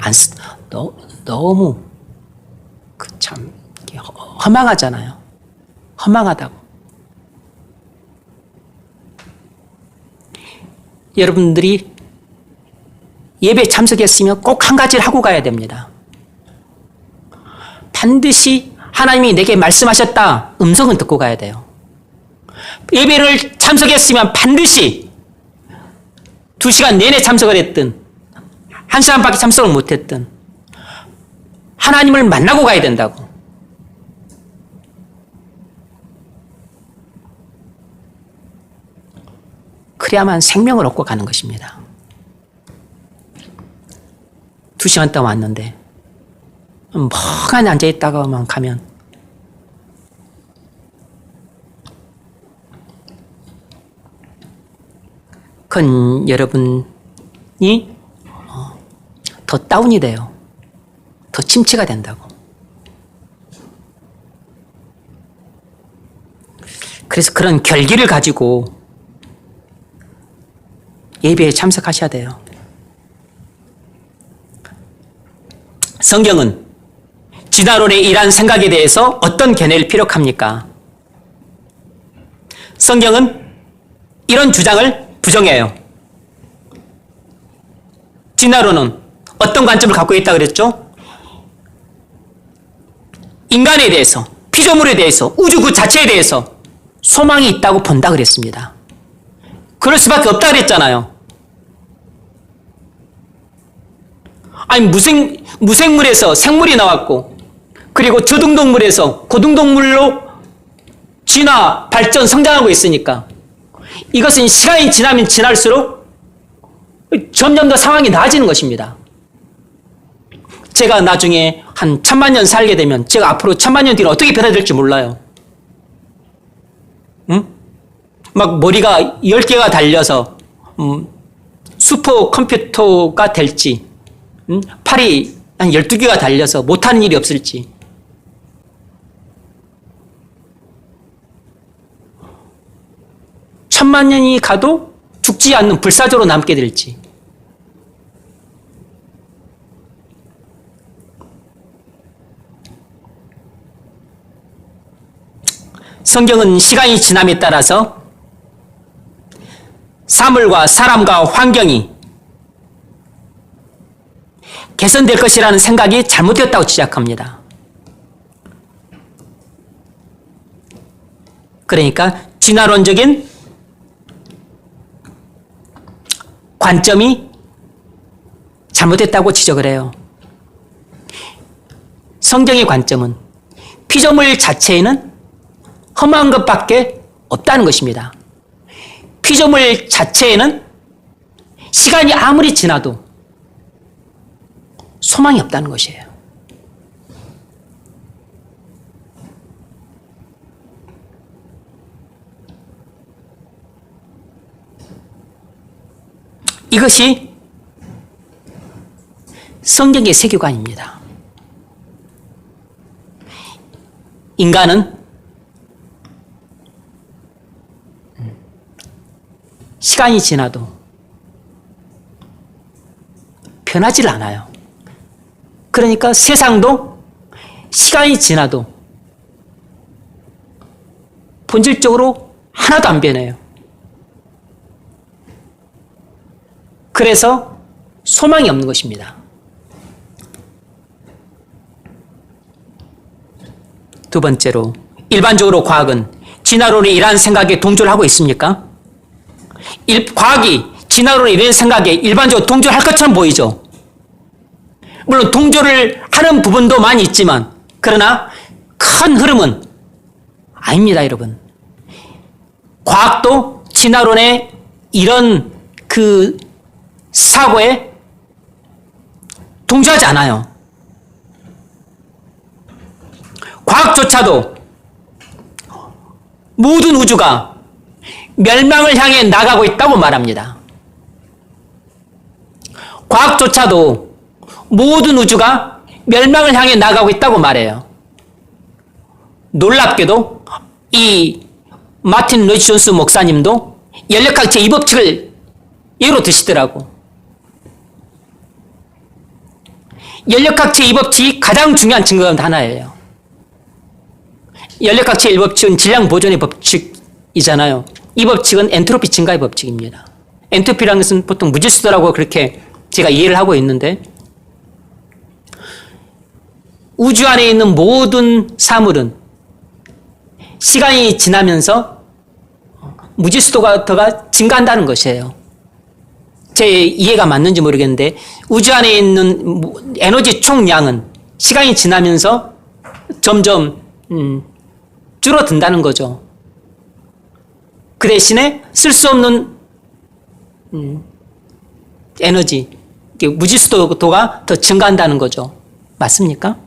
너무 참 허망하잖아요. 허망하다고. 여러분들이 예배에 참석했으면 꼭 한 가지를 하고 가야 됩니다. 반드시 하나님이 내게 말씀하셨다. 음성은 듣고 가야 돼요. 예배를 참석했으면 반드시 2시간 내내 참석을 했든 1시간밖에 참석을 못했든 하나님을 만나고 가야 된다고. 그래야만 생명을 얻고 가는 것입니다. 2시간 동안 왔는데 멍하니 앉아있다가만 가면 그건 여러분이 더 다운이 돼요. 더 침체가 된다고. 그래서 그런 결기를 가지고 예배에 참석하셔야 돼요. 성경은 진화론의 이러한 생각에 대해서 어떤 견해를 피력합니까? 성경은 이런 주장을 부정해요. 진화론은 어떤 관점을 갖고 있다고 그랬죠? 인간에 대해서, 피조물에 대해서, 우주 그 자체에 대해서 소망이 있다고 본다 그랬습니다. 그럴 수밖에 없다 그랬잖아요. 아니 무생물에서 생물이 나왔고 그리고 저등동물에서 고등동물로 진화, 발전, 성장하고 있으니까 이것은 시간이 지나면 지날수록 점점 더 상황이 나아지는 것입니다. 제가 나중에 한 1000만 년 살게 되면 제가 앞으로 1000만 년 뒤로 어떻게 변화될지 몰라요. 응? 막 머리가 10개가 달려서 슈퍼컴퓨터가 될지, 팔이 한 12개가 달려서 못하는 일이 없을지. 천만 년이 가도 죽지 않는 불사조로 남게 될지. 성경은 시간이 지남에 따라서 사물과 사람과 환경이 개선될 것이라는 생각이 잘못되었다고 지적합니다. 그러니까 진화론적인 관점이 잘못됐다고 지적을 해요. 성경의 관점은 피조물 자체에는 험한 것밖에 없다는 것입니다. 피조물 자체에는 시간이 아무리 지나도 소망이 없다는 것이에요. 이것이 성경의 세계관입니다. 인간은 시간이 지나도 변하지 않아요. 그러니까 세상도 시간이 지나도 본질적으로 하나도 안 변해요. 그래서 소망이 없는 것입니다. 두 번째로, 일반적으로 과학은 진화론의 이러한 생각에 동조를 하고 있습니까? 과학이 진화론의 이런 생각에 일반적으로 동조를 할 것처럼 보이죠. 물론 동조를 하는 부분도 많이 있지만, 그러나 큰 흐름은 아닙니다, 여러분. 과학도 진화론의 이런 그 사고에 동조하지 않아요. 과학조차도 모든 우주가 멸망을 향해 나가고 있다고 말합니다. 과학조차도 모든 우주가 멸망을 향해 나가고 있다고 말해요. 놀랍게도 이 마틴 로이드 존스 목사님도 연력학 제2법칙을 예로 드시더라고. 연력학 제2법칙이 가장 중요한 증거 가운데 하나예요. 연력학 제1법칙은 질량 보존의 법칙이잖아요. 이 법칙은 엔트로피 증가의 법칙입니다. 엔트로피라는 것은 보통 무질서라고 그렇게 제가 이해를 하고 있는데, 우주 안에 있는 모든 사물은 시간이 지나면서 무질서도가 증가한다는 것이에요. 제 이해가 맞는지 모르겠는데, 우주 안에 있는 에너지 총량은 시간이 지나면서 점점 줄어든다는 거죠. 그 대신에 쓸 수 없는 에너지, 무질서도가 더 증가한다는 거죠. 맞습니까?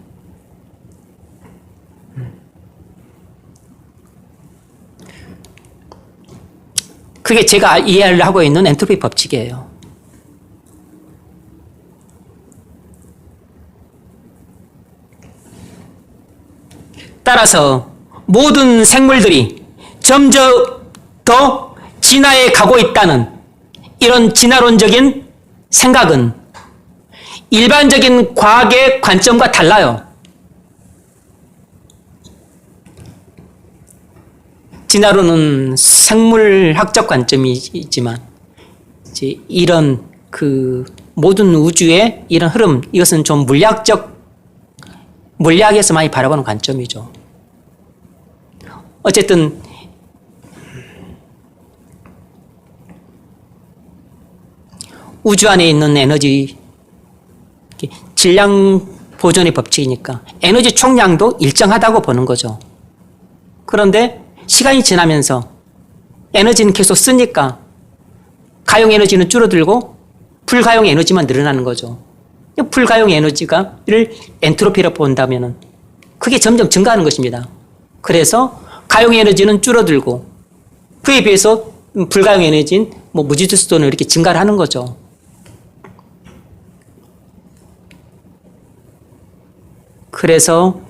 그게 제가 이해를 하고 있는 엔트로피 법칙이에요. 따라서 모든 생물들이 점점 더 진화해 가고 있다는 이런 진화론적인 생각은 일반적인 과학의 관점과 달라요. 진화론은 생물학적 관점이지만 이런 그 모든 우주의 이런 흐름, 이것은 좀 물리학에서 많이 바라보는 관점이죠. 어쨌든 우주 안에 있는 에너지 질량 보존의 법칙이니까 에너지 총량도 일정하다고 보는 거죠. 그런데 시간이 지나면서 에너지는 계속 쓰니까 가용 에너지는 줄어들고 불가용 에너지만 늘어나는 거죠. 불가용 에너지를 엔트로피로 본다면 그게 점점 증가하는 것입니다. 그래서 가용 에너지는 줄어들고 그에 비해서 불가용 에너지는 무질서도는 이렇게 증가를 하는 거죠. 그래서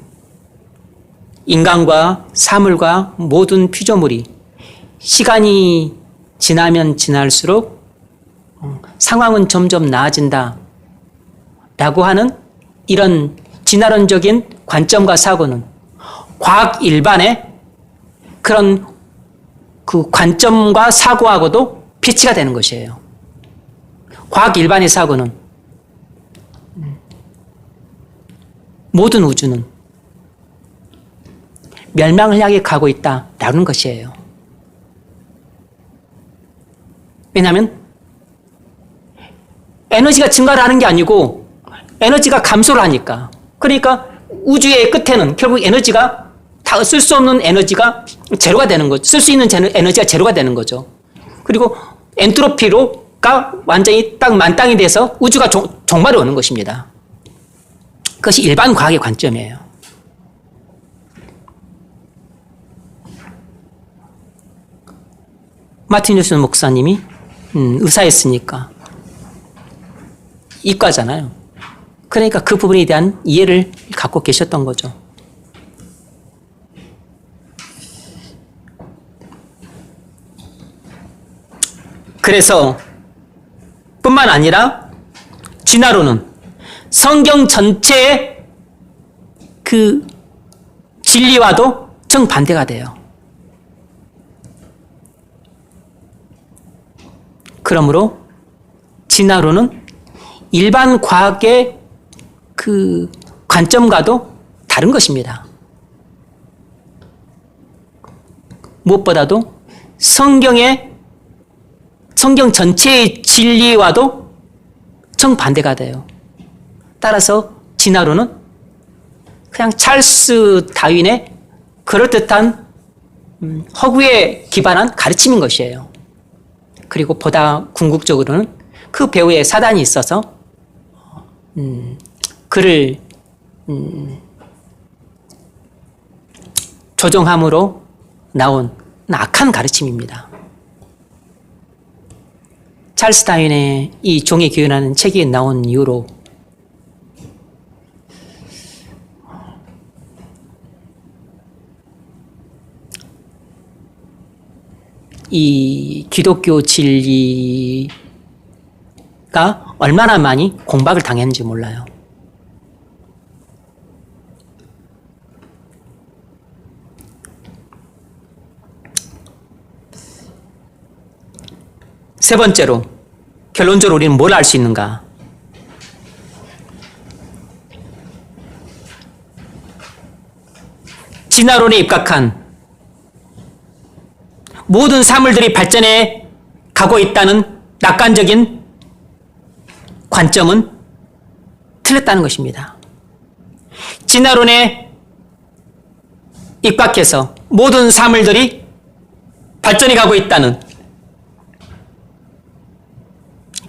인간과 사물과 모든 피조물이 시간이 지나면 지날수록 상황은 점점 나아진다 라고 하는 이런 진화론적인 관점과 사고는 과학 일반의 그런 그 관점과 사고하고도 패치가 되는 것이에요. 과학 일반의 사고는 모든 우주는 멸망을 향해 가고 있다라는 것이에요. 왜냐하면 에너지가 증가를 하는 게 아니고 에너지가 감소를 하니까. 그러니까 우주의 끝에는 결국 에너지가 다 쓸 수 없는 에너지가 제로가 되는 거죠. 쓸 수 있는 에너지가 제로가 되는 거죠. 그리고 엔트로피로가 완전히 딱 만땅이 돼서 우주가 종말이 오는 것입니다. 그것이 일반 과학의 관점이에요. 마틴 루터 목사님이 의사였으니까 이과잖아요. 그러니까 그 부분에 대한 이해를 갖고 계셨던 거죠. 그래서 뿐만 아니라 진화론은 성경 전체의 그 진리와도 정반대가 돼요. 그러므로 진화론은 일반 과학의 그 관점과도 다른 것입니다. 무엇보다도 성경 전체의 진리와도 정반대가 돼요. 따라서 진화론은 그냥 찰스 다윈의 그럴듯한 허구에 기반한 가르침인 것이에요. 그리고 보다 궁극적으로는 그 배후에 사단이 있어서 그를 조종함으로 나온 악한 가르침입니다. 찰스 다윈의 이 종의 교훈이라는 책이 나온 이후로 이 기독교 진리가 얼마나 많이 공박을 당했는지 몰라요. 세 번째로, 결론적으로 우리는 뭘 알 수 있는가? 진화론에 입각한 모든 사물들이 발전해 가고 있다는 낙관적인 관점은 틀렸다는 것입니다. 진화론에 입각해서 모든 사물들이 발전해 가고 있다는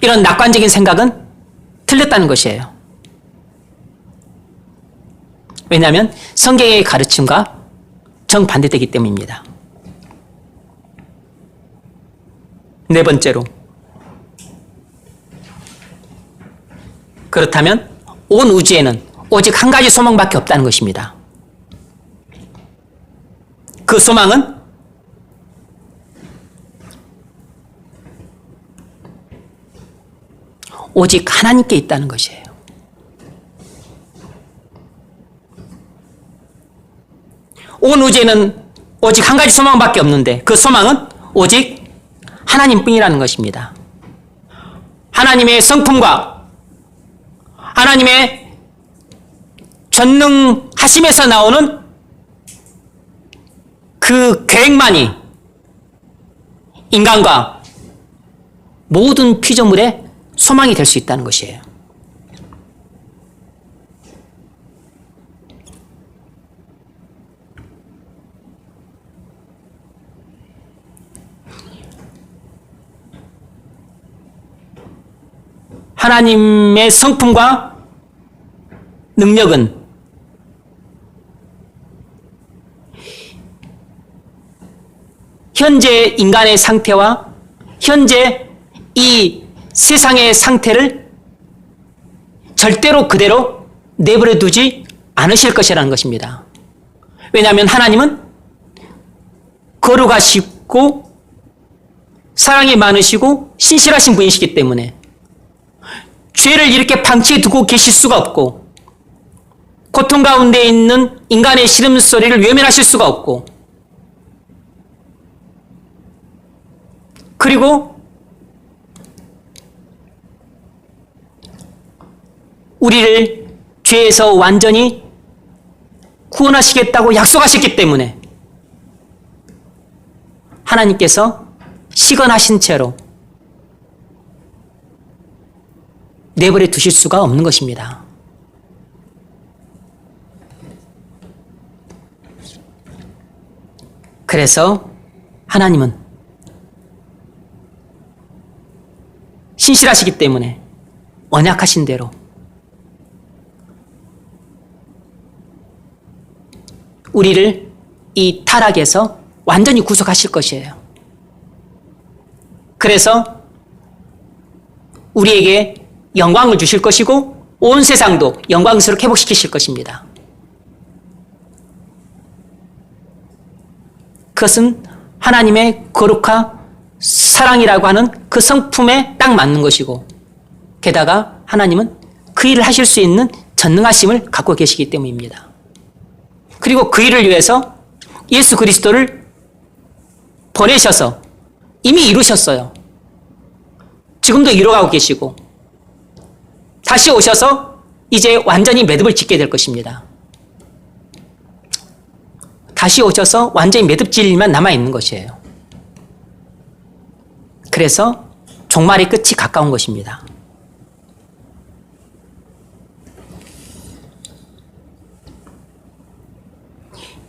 이런 낙관적인 생각은 틀렸다는 것이에요. 왜냐하면 성경의 가르침과 정반대되기 때문입니다. 네 번째로, 그렇다면 온 우주에는 오직 한 가지 소망밖에 없다는 것입니다. 그 소망은 오직 하나님께 있다는 것이에요. 온 우주에는 오직 한 가지 소망밖에 없는데 그 소망은 오직 하나님뿐이라는 것입니다. 하나님의 성품과 하나님의 전능하심에서 나오는 그 계획만이 인간과 모든 피조물의 소망이 될 수 있다는 것이에요. 하나님의 성품과 능력은 현재 인간의 상태와 현재 이 세상의 상태를 절대로 그대로 내버려 두지 않으실 것이라는 것입니다. 왜냐하면 하나님은 거룩하시고 사랑이 많으시고 신실하신 분이시기 때문에 죄를 이렇게 방치해 두고 계실 수가 없고 고통 가운데 있는 인간의 시름소리를 외면하실 수가 없고 그리고 우리를 죄에서 완전히 구원하시겠다고 약속하셨기 때문에 하나님께서 시건하신 채로 내버려 두실 수가 없는 것입니다. 그래서 하나님은 신실하시기 때문에 언약하신 대로 우리를 이 타락에서 완전히 구속하실 것이에요. 그래서 우리에게 영광을 주실 것이고 온 세상도 영광스럽게 회복시키실 것입니다. 그것은 하나님의 거룩한 사랑이라고 하는 그 성품에 딱 맞는 것이고 게다가 하나님은 그 일을 하실 수 있는 전능하심을 갖고 계시기 때문입니다. 그리고 그 일을 위해서 예수 그리스도를 보내셔서 이미 이루셨어요. 지금도 이뤄가고 계시고 다시 오셔서 이제 완전히 매듭을 짓게 될 것입니다. 다시 오셔서 완전히 매듭질 일만 남아있는 것이에요. 그래서 종말의 끝이 가까운 것입니다.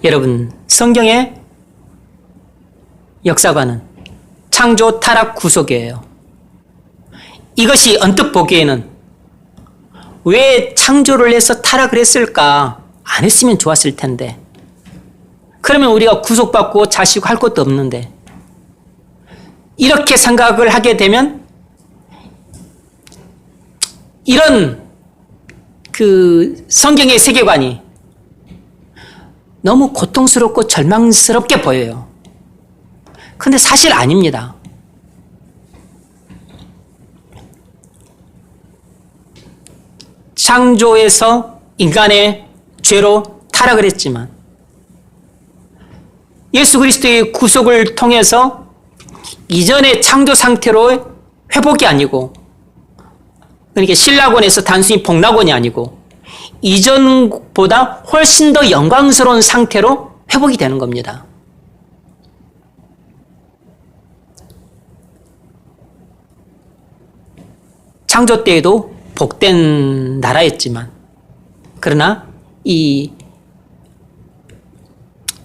여러분, 성경의 역사관은 창조, 타락, 구속이에요. 이것이 언뜻 보기에는 왜 창조를 해서 타락을 했을까? 안 했으면 좋았을 텐데. 그러면 우리가 구속받고 자시고 할 것도 없는데. 이렇게 생각을 하게 되면 이런 그 성경의 세계관이 너무 고통스럽고 절망스럽게 보여요. 근데 사실 아닙니다. 창조에서 인간의 죄로 타락을 했지만 예수 그리스도의 구속을 통해서 이전의 창조 상태로 회복이 아니고, 그러니까 신라곤에서 단순히 복락원이 아니고 이전보다 훨씬 더 영광스러운 상태로 회복이 되는 겁니다. 창조 때에도 복된 나라였지만, 그러나 이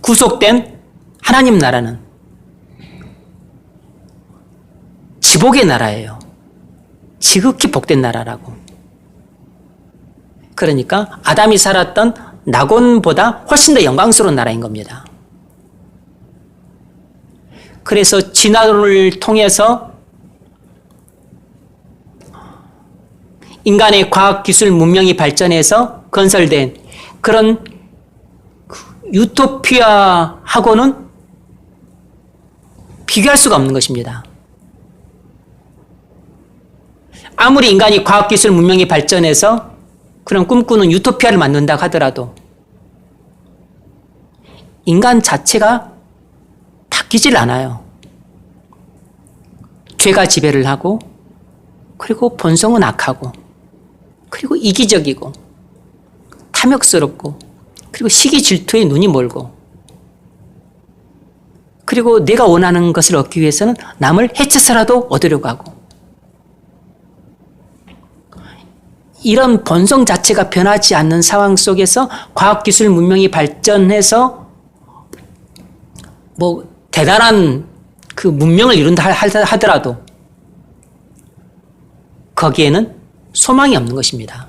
구속된 하나님 나라는 지복의 나라예요. 지극히 복된 나라라고. 그러니까 아담이 살았던 낙원보다 훨씬 더 영광스러운 나라인 겁니다. 그래서 진화론을 통해서 인간의 과학기술 문명이 발전해서 건설된 그런 유토피아하고는 비교할 수가 없는 것입니다. 아무리 인간이 과학기술 문명이 발전해서 그런 꿈꾸는 유토피아를 만든다고 하더라도 인간 자체가 바뀌질 않아요. 죄가 지배를 하고, 그리고 본성은 악하고, 그리고 이기적이고 탐욕스럽고, 그리고 시기 질투에 눈이 멀고, 그리고 내가 원하는 것을 얻기 위해서는 남을 해쳐서라도 얻으려고 하고, 이런 본성 자체가 변하지 않는 상황 속에서 과학기술 문명이 발전해서 뭐 대단한 그 문명을 이룬다 하더라도 거기에는 소망이 없는 것입니다.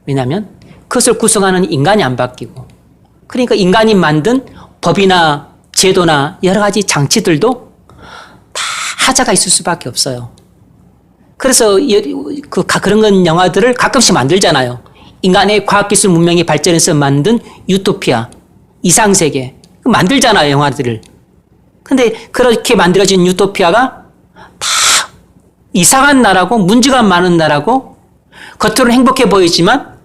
왜냐하면 그것을 구성하는 인간이 안 바뀌고, 그러니까 인간이 만든 법이나 제도나 여러 가지 장치들도 다 하자가 있을 수밖에 없어요. 그래서 그런 영화들을 가끔씩 만들잖아요. 인간의 과학기술 문명이 발전해서 만든 유토피아, 이상세계 만들잖아요, 영화들을. 근데 그렇게 만들어진 유토피아가 다 이상한 나라고 문제가 많은 나라고 겉으로는 행복해 보이지만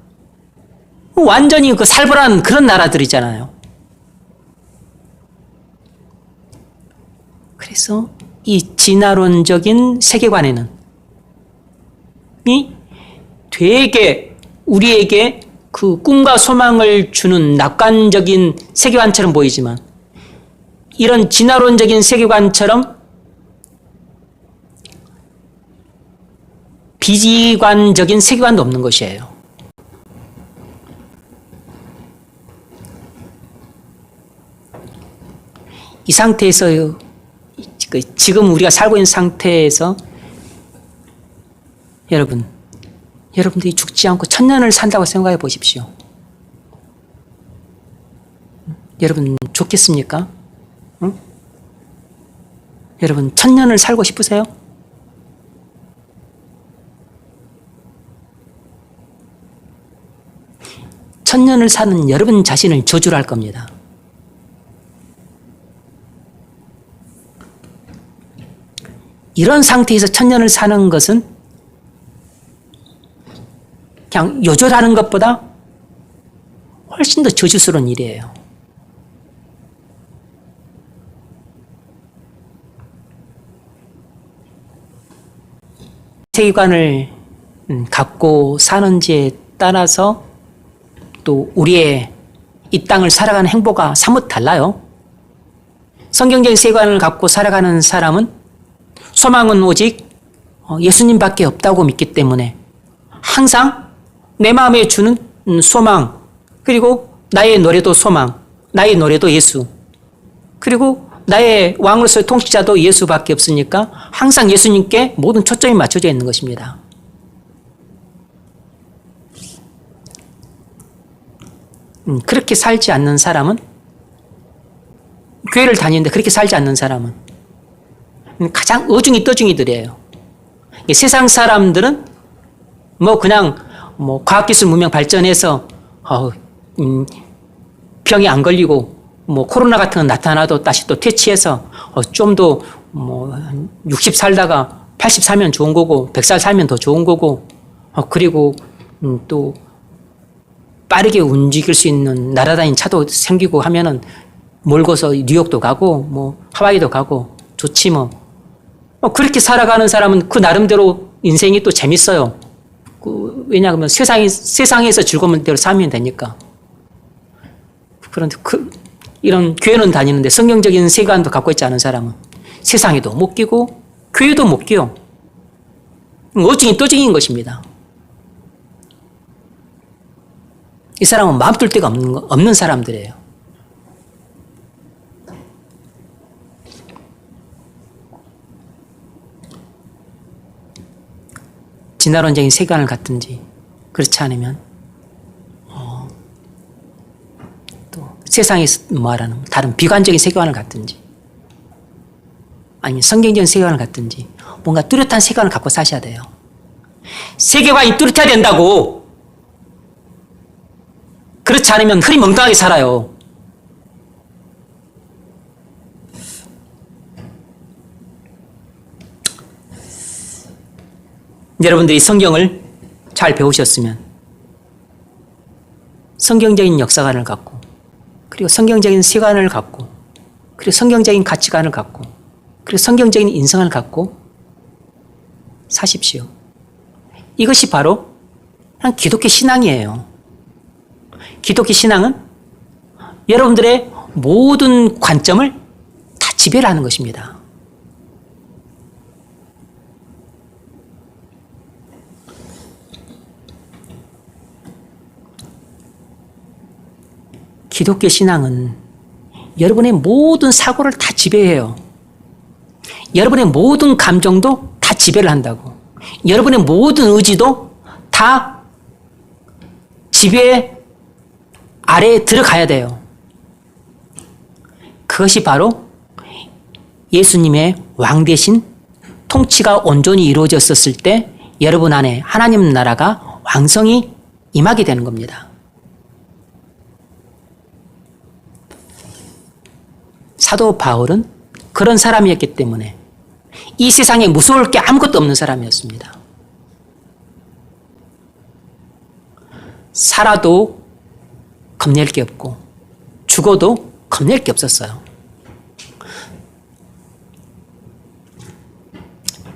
완전히 그 살벌한 그런 나라들이잖아요. 그래서 이 진화론적인 세계관에는 되게 우리에게 그 꿈과 소망을 주는 낙관적인 세계관처럼 보이지만, 이런 진화론적인 세계관처럼 비지관적인 세계관도 없는 것이에요. 이 상태에서 지금 우리가 살고 있는 상태에서 여러분들이 죽지 않고 천년을 산다고 생각해 보십시오. 여러분 좋겠습니까? 응? 여러분 천년을 살고 싶으세요? 천년을 사는 여러분 자신을 저주를 할 겁니다. 이런 상태에서 천년을 사는 것은 그냥 요절하는 것보다 훨씬 더 저주스러운 일이에요. 세계관을 갖고 사는지에 따라서 또 우리의 이 땅을 살아가는 행보가 사뭇 달라요. 성경적인 세계관을 갖고 살아가는 사람은 소망은 오직 예수님밖에 없다고 믿기 때문에 항상 내 마음에 주는 소망, 그리고 나의 노래도 소망, 나의 노래도 예수, 그리고 나의 왕으로서의 통치자도 예수밖에 없으니까 항상 예수님께 모든 초점이 맞춰져 있는 것입니다. 그렇게 살지 않는 사람은, 교회를 다니는데 그렇게 살지 않는 사람은 가장 어중이 떠중이들이에요. 세상 사람들은 그냥 과학기술 문명 발전해서 병이 안 걸리고 코로나 같은 건 나타나도 다시 또 퇴치해서 좀 더 60 살다가 80 살면 좋은 거고 100살 살면 더 좋은 거고 그리고 또 빠르게 움직일 수 있는 날아다니는 차도 생기고 하면은 몰고서 뉴욕도 가고 하와이도 가고 좋지 뭐. 그렇게 살아가는 사람은 그 나름대로 인생이 또 재밌어요. 왜냐하면 세상에서 즐거운 대로 살면 되니까. 그런데 이런 교회는 다니는데 성경적인 세계관도 갖고 있지 않은 사람은 세상에도 못 끼고 교회도 못 끼요. 어중이 떠중인 것입니다. 이 사람은 마음 둘 데가 없는 사람들이에요. 진화론적인 세계관을 갖든지 그렇지 않으면 또 세상에서 말하는 다른 비관적인 세계관을 갖든지 아니면 성경적인 세계관을 갖든지 뭔가 뚜렷한 세계관을 갖고 사셔야 돼요. 세계관이 뚜렷해야 된다고. 그렇지 않으면 흐리멍텅하게 살아요. 여러분들이 성경을 잘 배우셨으면 성경적인 역사관을 갖고 그리고 성경적인 세관을 갖고 그리고 성경적인 가치관을 갖고 그리고 성경적인 인성을 갖고 사십시오. 이것이 바로 기독교 신앙이에요. 기독교 신앙은 여러분들의 모든 관점을 다 지배를 하는 것입니다. 기독교 신앙은 여러분의 모든 사고를 다 지배해요. 여러분의 모든 감정도 다 지배를 한다고. 여러분의 모든 의지도 다 지배 아래에 들어가야 돼요. 그것이 바로 예수님의 왕 대신 통치가 온전히 이루어졌었을 때 여러분 안에 하나님 나라가 왕성히 임하게 되는 겁니다. 사도 바울은 그런 사람이었기 때문에 이 세상에 무서울 게 아무것도 없는 사람이었습니다. 살아도 겁낼 게 없고 죽어도 겁낼 게 없었어요.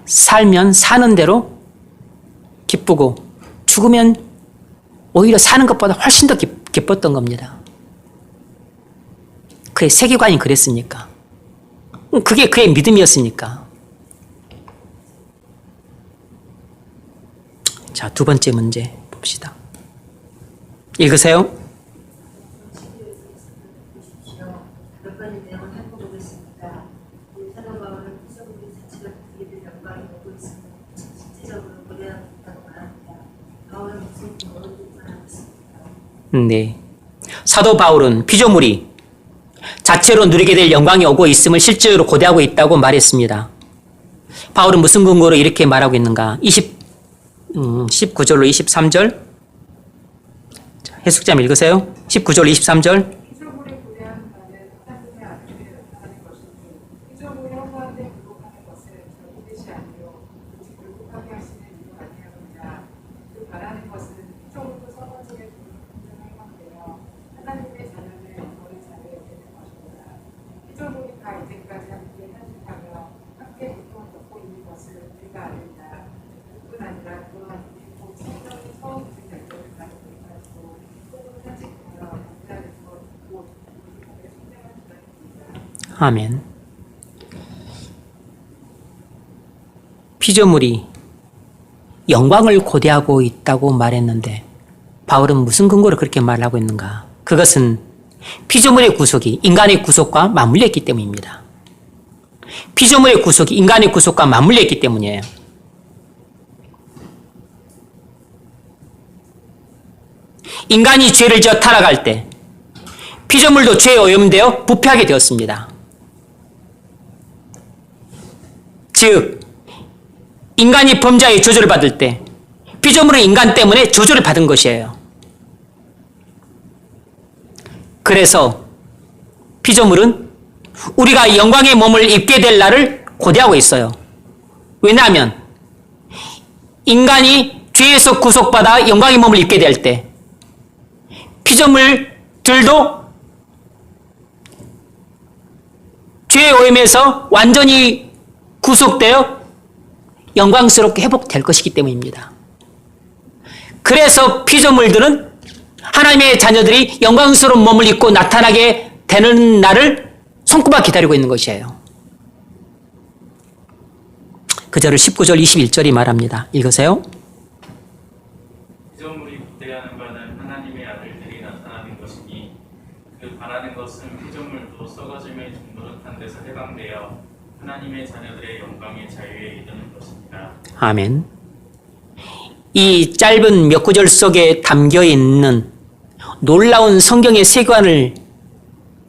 살면 사는 대로 기쁘고 죽으면 오히려 사는 것보다 훨씬 더 기뻤던 겁니다. 그의 세계관이 그랬으니까. 그게 그의 믿음이었으니까. 자, 두 번째 문제 봅시다. 읽으세요. 몇 가지 내용을 살펴보겠습니다. 사도 바울은 피조물의 자체가 그에게 될 영광이 오고 있으며 실질적으로 고려하고 있다고 말합니다. 바울은 무슨 경우를 말하고 있습니다. 네. 사도 바울은 피조물이 자체로 누리게 될 영광이 오고 있음을 실제로 고대하고 있다고 말했습니다. 바울은 무슨 근거로 이렇게 말하고 있는가? 19절로 23절. 해석자님 읽으세요. 19절 23절. 피조물에 고대하는 바는 하나님의 아들에 나타나는 것이니 피조물이 허무한데 굴복하는 것은 결코 되지 아니요 오직 굴복하게 하시는 이유 아니하느니라. 그 바라는 것은 피조물도 서머지게 부르는 행함되어 하나님의 자녀를 영원히 자녀에 되는 것입니다. 피조물이 다 이제까지 함께 탄식하며 함께 고통을 겪고 있는 것을 우리가 아느니라. 그 아멘. 피조물이 영광을 고대하고 있다고 말했는데 바울은 무슨 근거로 그렇게 말하고 있는가? 그것은 피조물의 구속이 인간의 구속과 맞물려 있기 때문입니다. 피조물의 구속이 인간의 구속과 맞물려 있기 때문이에요. 인간이 죄를 지어 타락할 때 피조물도 죄에 오염되어 부패하게 되었습니다. 즉 인간이 범죄의 저주를 받을 때 피조물은 인간 때문에 저주를 받은 것이에요. 그래서 피조물은 우리가 영광의 몸을 입게 될 날을 고대하고 있어요. 왜냐하면 인간이 죄에서 구속받아 영광의 몸을 입게 될 때 피조물들도 죄의 오염에서 완전히 구속되어 영광스럽게 회복될 것이기 때문입니다. 그래서 피조물들은 하나님의 자녀들이 영광스러운 몸을 입고 나타나게 되는 날을 손꼽아 기다리고 있는 것이에요. 그 절을 19절 21절이 말합니다. 읽으세요. 피조물이 부대하는 바는 하나님의 아들들이 나타나는 것이니 그 바라는 것은 피조물도 썩어짐의 종노릇한 데서 해방되어 하나님의 자녀들의 영광의 자유에 이르는 것입니다. 아멘. 이 짧은 몇 구절 속에 담겨 있는 놀라운 성경의 세관을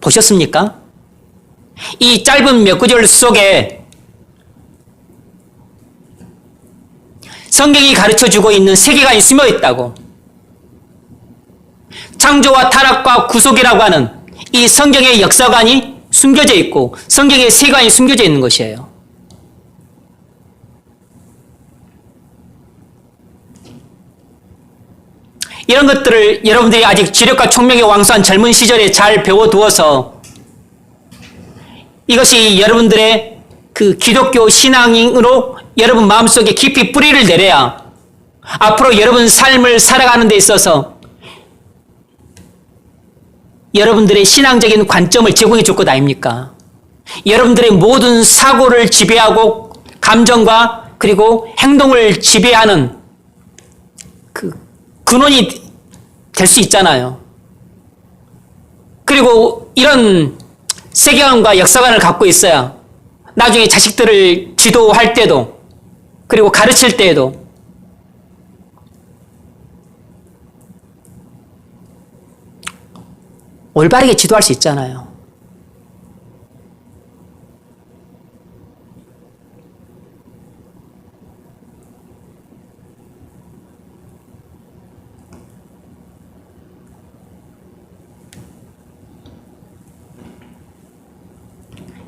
보셨습니까? 이 짧은 몇 구절 속에 성경이 가르쳐주고 있는 세계관이 숨어 있다고. 창조와 타락과 구속이라고 하는 이 성경의 역사관이 숨겨져 있고 성경의 세관이 숨겨져 있는 것이에요. 이런 것들을 여러분들이 아직 지력과 총명이 왕성한 젊은 시절에 잘 배워두어서 이것이 여러분들의 그 기독교 신앙으로 여러분 마음속에 깊이 뿌리를 내려야 앞으로 여러분 삶을 살아가는 데 있어서 여러분들의 신앙적인 관점을 제공해 줄 것 아닙니까? 여러분들의 모든 사고를 지배하고 감정과 그리고 행동을 지배하는 그 근원이 될 수 있잖아요. 그리고 이런 세계관과 역사관을 갖고 있어야 나중에 자식들을 지도할 때도 그리고 가르칠 때에도 올바르게 지도할 수 있잖아요.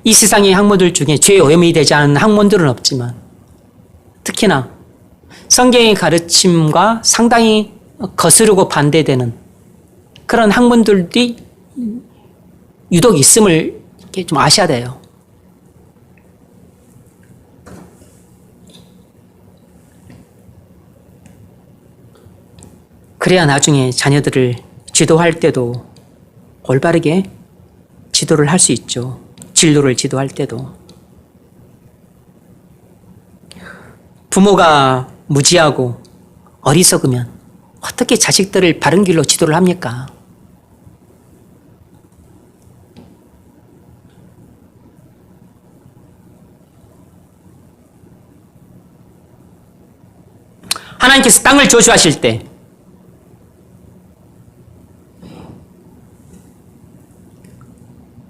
이 세상의 학문들 중에 죄의 오염이 되지 않은 학문들은 없지만 특히나 성경의 가르침과 상당히 거스르고 반대되는 그런 학문들이 유독 있음을 좀 아셔야 돼요. 그래야 나중에 자녀들을 지도할 때도 올바르게 지도를 할 수 있죠. 진로를 지도할 때도. 부모가 무지하고 어리석으면 어떻게 자식들을 바른 길로 지도를 합니까? 하나님께서 땅을 저주하실 때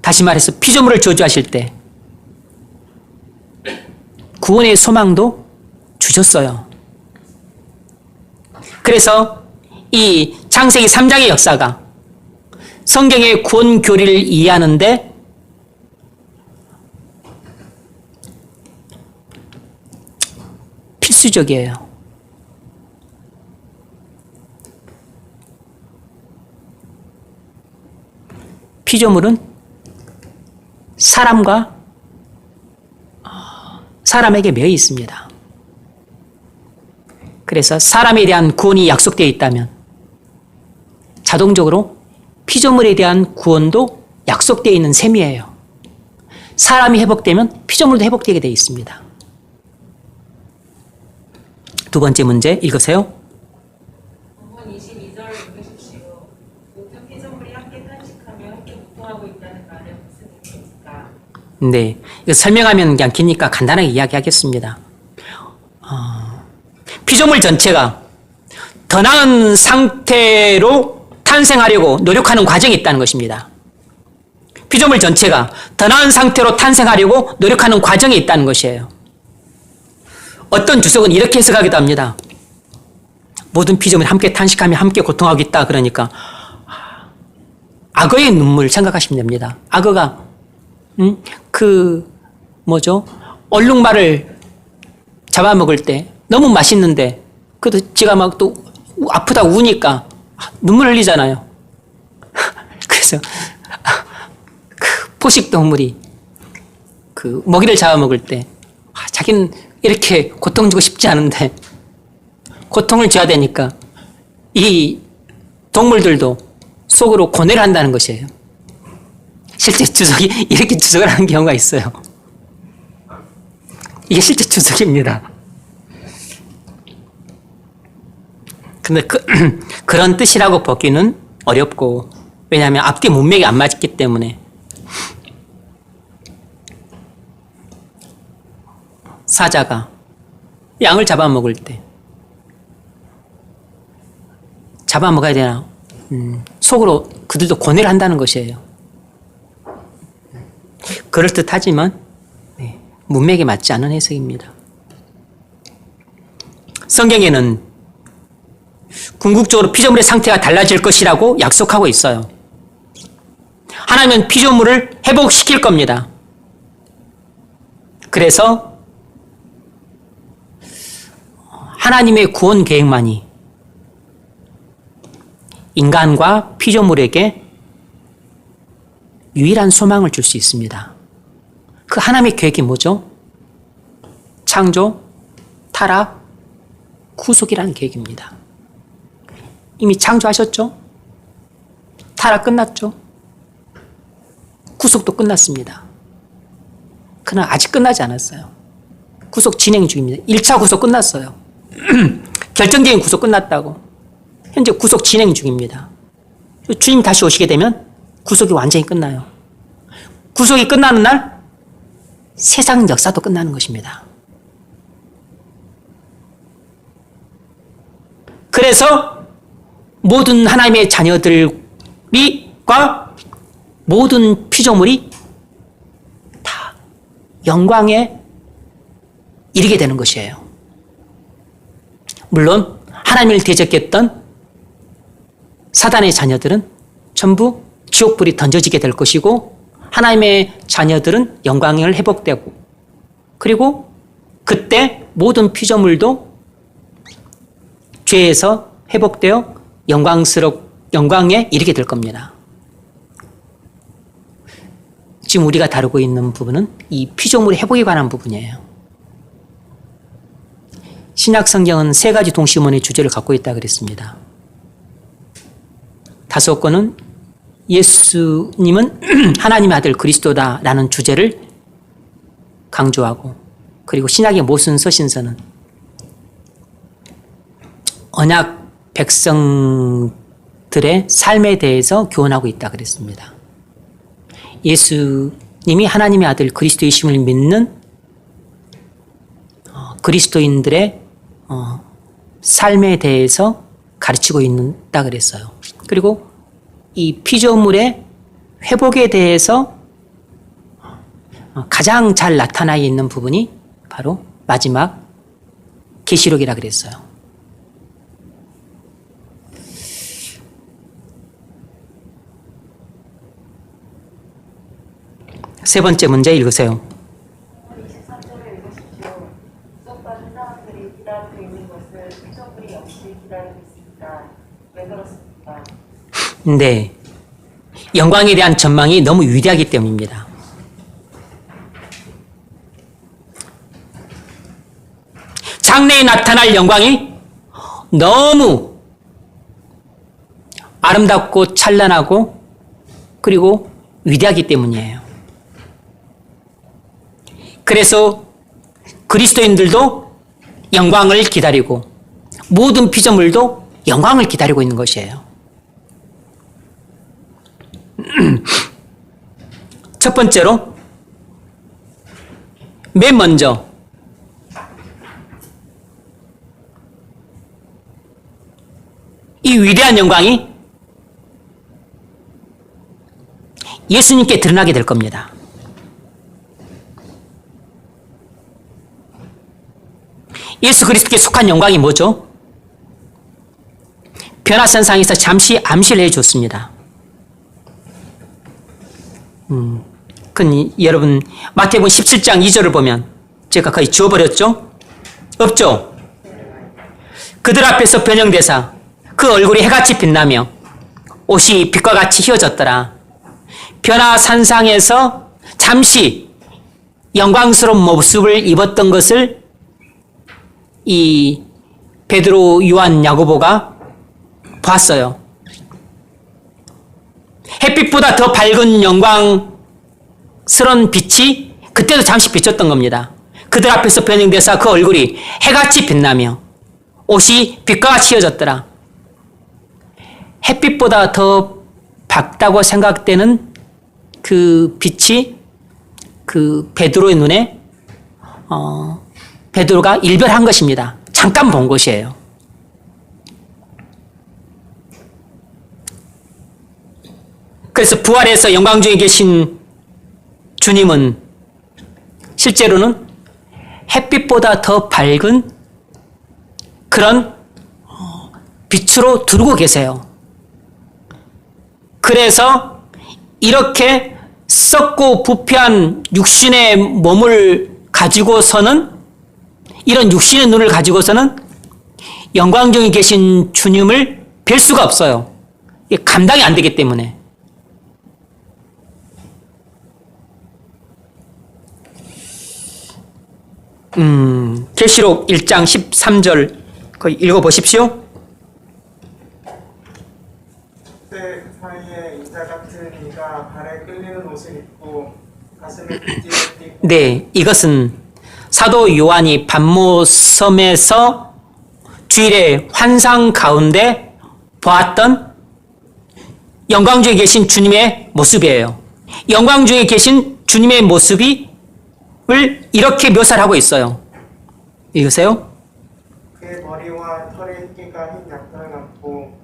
다시 말해서 피조물을 저주하실 때 구원의 소망도 주셨어요. 그래서 이 창세기 3장의 역사가 성경의 구원 교리를 이해하는데 필수적이에요. 피조물은 사람에게 매여 있습니다. 그래서 사람에 대한 구원이 약속되어 있다면 자동적으로 피조물에 대한 구원도 약속되어 있는 셈이에요. 사람이 회복되면 피조물도 회복되게 되어 있습니다. 두 번째 문제 읽으세요. 본문 22절 읽으십시오. 모든 피조물이 함께 탄식하며 함께 고통하고 있다는 말은 무슨 의미입니까? 네, 이거 설명하면 그냥 기니까 간단하게 이야기하겠습니다. 피조물 전체가 더 나은 상태로 탄생하려고 노력하는 과정이 있다는 것입니다. 피조물 전체가 더 나은 상태로 탄생하려고 노력하는 과정이 있다는 것이에요. 어떤 주석은 이렇게 해석하기도 합니다. 모든 피조물이 함께 탄식하며 함께 고통하고 있다. 그러니까 악어의 눈물 생각하시면 됩니다. 악어가 얼룩말을 잡아먹을 때 너무 맛있는데 그래도 지가 막 또 아프다고 우니까 눈물 흘리잖아요. 그래서 그 포식동물이 그 먹이를 잡아먹을 때 자기는 이렇게 고통 주고 싶지 않은데 고통을 줘야 되니까 이 동물들도 속으로 고뇌를 한다는 것이에요. 실제 주석이 이렇게 주석을 하는 경우가 있어요. 이게 실제 주석입니다. 근데 그런 뜻이라고 보기는 어렵고, 왜냐하면 앞뒤 문맥이 안 맞기 때문에. 사자가 양을 잡아먹을 때 잡아먹어야 되나? 속으로 그들도 고뇌를 한다는 것이에요. 그럴듯하지만 문맥에 맞지 않은 해석입니다. 성경에는 궁극적으로 피조물의 상태가 달라질 것이라고 약속하고 있어요. 하나님은 피조물을 회복시킬 겁니다. 그래서 하나님의 구원 계획만이 인간과 피조물에게 유일한 소망을 줄 수 있습니다. 그 하나님의 계획이 뭐죠? 창조, 타락, 구속이라는 계획입니다. 이미 창조하셨죠? 타락 끝났죠? 구속도 끝났습니다. 그러나 아직 끝나지 않았어요. 구속 진행 중입니다. 1차 구속 끝났어요. 결정적인 구속 끝났다고. 현재 구속 진행 중입니다. 주님 다시 오시게 되면 구속이 완전히 끝나요. 구속이 끝나는 날 세상 역사도 끝나는 것입니다. 그래서 모든 하나님의 자녀들과 모든 피조물이 다 영광에 이르게 되는 것이에요. 물론 하나님을 대적했던 사단의 자녀들은 전부 지옥불이 던져지게 될 것이고, 하나님의 자녀들은 영광을 회복되고, 그리고 그때 모든 피조물도 죄에서 회복되어 영광에 이르게 될 겁니다. 지금 우리가 다루고 있는 부분은 이 피조물의 회복에 관한 부분이에요. 신약 성경은 3가지 동시문의 주제를 갖고 있다고 그랬습니다. 5권은 예수님은 하나님의 아들 그리스도다라는 주제를 강조하고, 그리고 신약의 모순 서신서는 언약 백성들의 삶에 대해서 교훈하고 있다 그랬습니다. 예수님이 하나님의 아들 그리스도이심을 믿는 그리스도인들의 삶에 대해서 가르치고 있다 그랬어요. 그리고 이 피조물의 회복에 대해서 가장 잘 나타나 있는 부분이 바로 마지막 계시록이라 그랬어요. 세 번째 문제 읽으세요. 23절을 읽으십시오. 구속받은 사람들이 기다리고 있는 것을 피조물이 역시 기다리고 있습니다. 왜 그렇습니까? 네. 영광에 대한 전망이 너무 위대하기 때문입니다. 장래에 나타날 영광이 너무 아름답고 찬란하고 그리고 위대하기 때문이에요. 그래서 그리스도인들도 영광을 기다리고 모든 피조물도 영광을 기다리고 있는 것이에요. 첫 번째로 맨 먼저 이 위대한 영광이 예수님께 드러나게 될 겁니다. 예수 그리스도께 속한 영광이 뭐죠? 변화선상에서 잠시 암시를 해줬습니다. 여러분 마태복음 17장 2절을 보면 제가 거의 지워버렸죠? 없죠? 그들 앞에서 변형되사 그 얼굴이 해같이 빛나며 옷이 빛과 같이 휘어졌더라. 변화산상에서 잠시 영광스러운 모습을 입었던 것을 이 베드로, 요한, 야고보가 봤어요. 햇빛보다 더 밝은 영광스러운 빛이 그때도 잠시 비쳤던 겁니다. 그들 앞에서 변형돼서 그 얼굴이 해같이 빛나며 옷이 빛과 같이 휘어졌더라. 햇빛보다 더 밝다고 생각되는 그 빛이 그 베드로의 눈에 베드로가 일별한 것입니다. 잠깐 본 것이에요. 그래서 부활해서 영광 중에 계신 주님은 실제로는 햇빛보다 더 밝은 그런 빛으로 두르고 계세요. 그래서 이렇게 썩고 부패한 육신의 몸을 가지고서는 이런 육신의 눈을 가지고서는 영광 중에 계신 주님을 뵐 수가 없어요. 이게 감당이 안 되기 때문에. 계시록 1장 13절 거기 읽어보십시오. 그때 사이에 인자 같은 이가 발에 끌리는 옷을 입고 가슴에 빗띠를 띠고 네, 이것은 사도 요한이 반모섬에서 주일에 환상 가운데 보았던 영광 중에 계신 주님의 모습이에요. 영광 중에 계신 주님의 모습을 이렇게 묘사를 하고 있어요. 읽으세요. 그의 머리와 털의 흰기가 흰 양털 같고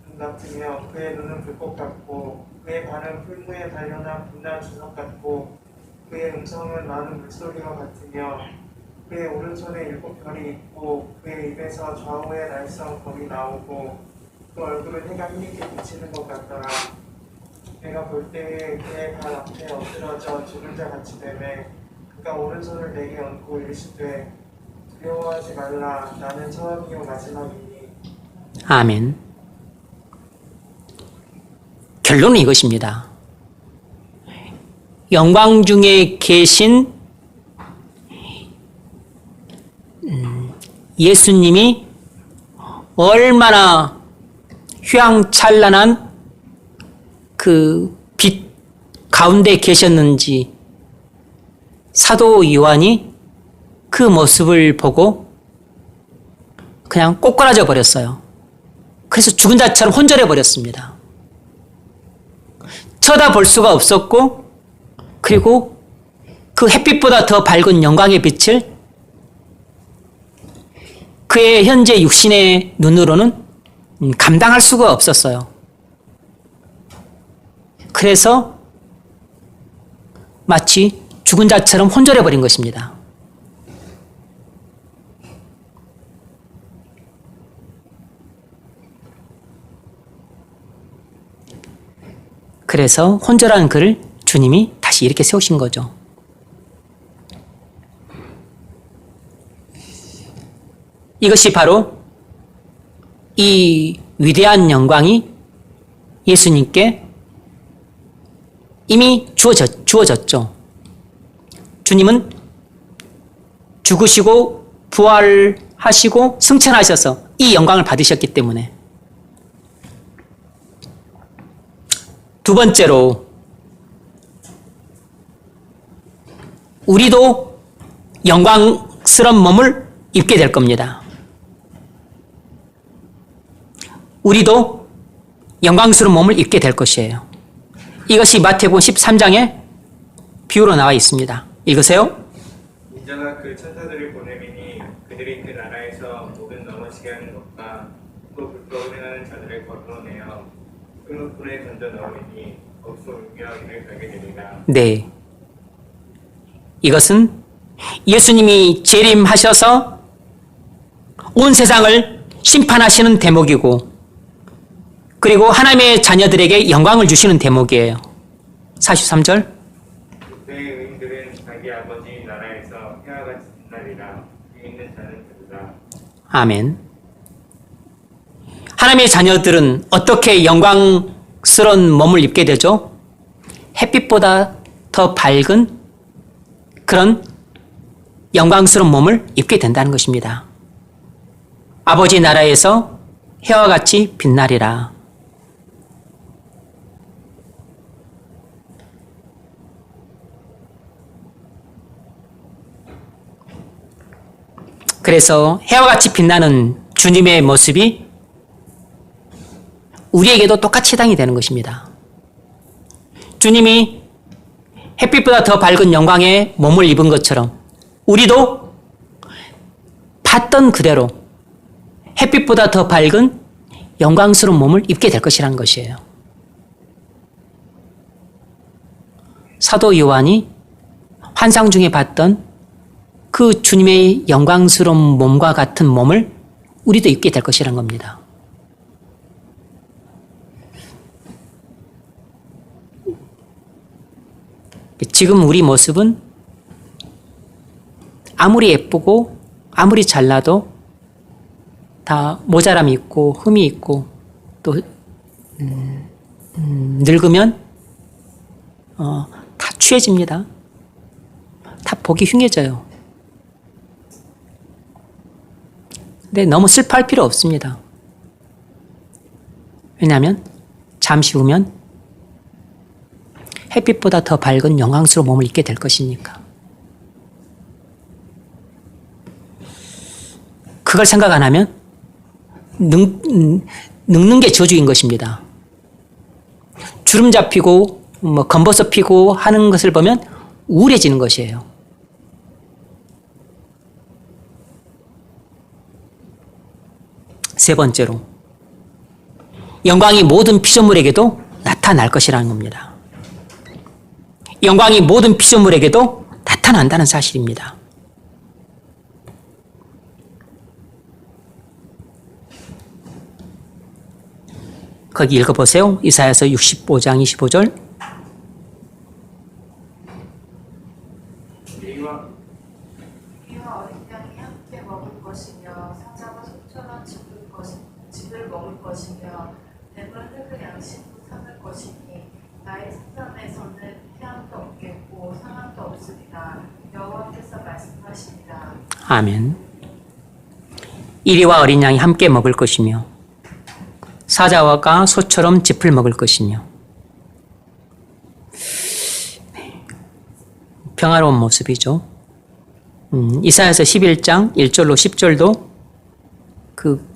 금 같으며 그의 눈은 불꽃 같고 그의 발은 풀무에 달려난 빛난 주석 같고 그의 음성은 많은 물소리와 같으며 그의 오른손에 7별이 있고 그의 입에서 좌우에 날성 검이 나오고 그 얼굴은 해가 힘있게 비치는 것 같더라. 내가 볼 때에 그의 발 앞에 엎드러져 죽은 자 같이 되매 그가 오른손을 내게 얹고 이르시되 두려워하지 말라. 나는 처음이요 마지막이니. 아멘. 결론은 이것입니다. 영광 중에 계신 예수님이 얼마나 휘황찬란한 그 빛 가운데 계셨는지 사도 요한이 그 모습을 보고 그냥 꼬꾸라져 버렸어요. 그래서 죽은 자처럼 혼절해 버렸습니다. 쳐다볼 수가 없었고 그리고 그 햇빛보다 더 밝은 영광의 빛을 그의 현재 육신의 눈으로는 감당할 수가 없었어요. 그래서 마치 죽은 자처럼 혼절해 버린 것입니다. 그래서 혼절한 그를 주님이 다시 이렇게 세우신 거죠. 이것이 바로 이 위대한 영광이 예수님께 이미 주어졌죠. 주님은 죽으시고 부활하시고 승천하셔서 이 영광을 받으셨기 때문에. 두 번째로 우리도 영광스러운 몸을 입게 될 겁니다. 우리도 영광스러운 몸을 입게 될 것이에요. 이것이 마태복음 13장에 비유로 나와 있습니다. 읽으세요. 인자가 그 천사들을 보내미니 그들이 그 나라에서 모든 넘어지게 하는 것과 또 불떠오르는 자들을 거두어내어 흑불에 던져 넣으니 거기서 울며 이를 갈게 되리라. 네. 이것은 예수님이 재림하셔서 온 세상을 심판하시는 대목이고, 그리고 하나님의 자녀들에게 영광을 주시는 대목이에요. 43절. 그때의 의인들은 자기 아버지 나라에서 해와 같이 빛나리라. 위 있는 자는 들으라. 아멘. 하나님의 자녀들은 어떻게 영광스러운 몸을 입게 되죠? 햇빛보다 더 밝은 그런 영광스러운 몸을 입게 된다는 것입니다. 아버지 나라에서 해와 같이 빛나리라. 그래서 해와 같이 빛나는 주님의 모습이 우리에게도 똑같이 해당이 되는 것입니다. 주님이 햇빛보다 더 밝은 영광의 몸을 입은 것처럼 우리도 봤던 그대로 햇빛보다 더 밝은 영광스러운 몸을 입게 될 것이라는 것이에요. 사도 요한이 환상 중에 봤던 그 주님의 영광스러운 몸과 같은 몸을 우리도 입게 될 것이라는 겁니다. 지금 우리 모습은 아무리 예쁘고 아무리 잘나도 다 모자람이 있고 흠이 있고 또 늙으면 다 취해집니다. 다 보기 흉해져요. 근데 너무 슬퍼할 필요 없습니다. 왜냐하면 잠시 후면 햇빛보다 더 밝은 영광스러운 몸을 입게 될 것이니까. 그걸 생각 안 하면 늙는 게 저주인 것입니다. 주름 잡히고 검버섯 피고 하는 것을 보면 우울해지는 것이에요. 세 번째로, 영광이 모든 피조물에게도 나타날 것이라는 겁니다. 영광이 모든 피조물에게도 나타난다는 사실입니다. 거기 읽어보세요. 이사야서 65장 25절. 이와 이와 어린 양이 함께 먹을 것이며 사자가 소처럼 짚을 먹을 것이며 뱀은 흙을 양식으로 삼을 것이니 나의 생산에서는 태양도 없겠고 상함도 없으리라. 여호와께서 말씀하십니다. 아멘. 이리와 어린 양이 함께 먹을 것이며 사자가 소처럼 짚을 먹을 것이며. 평화로운 모습이죠. 이사야서 11장 1절로 10절도 그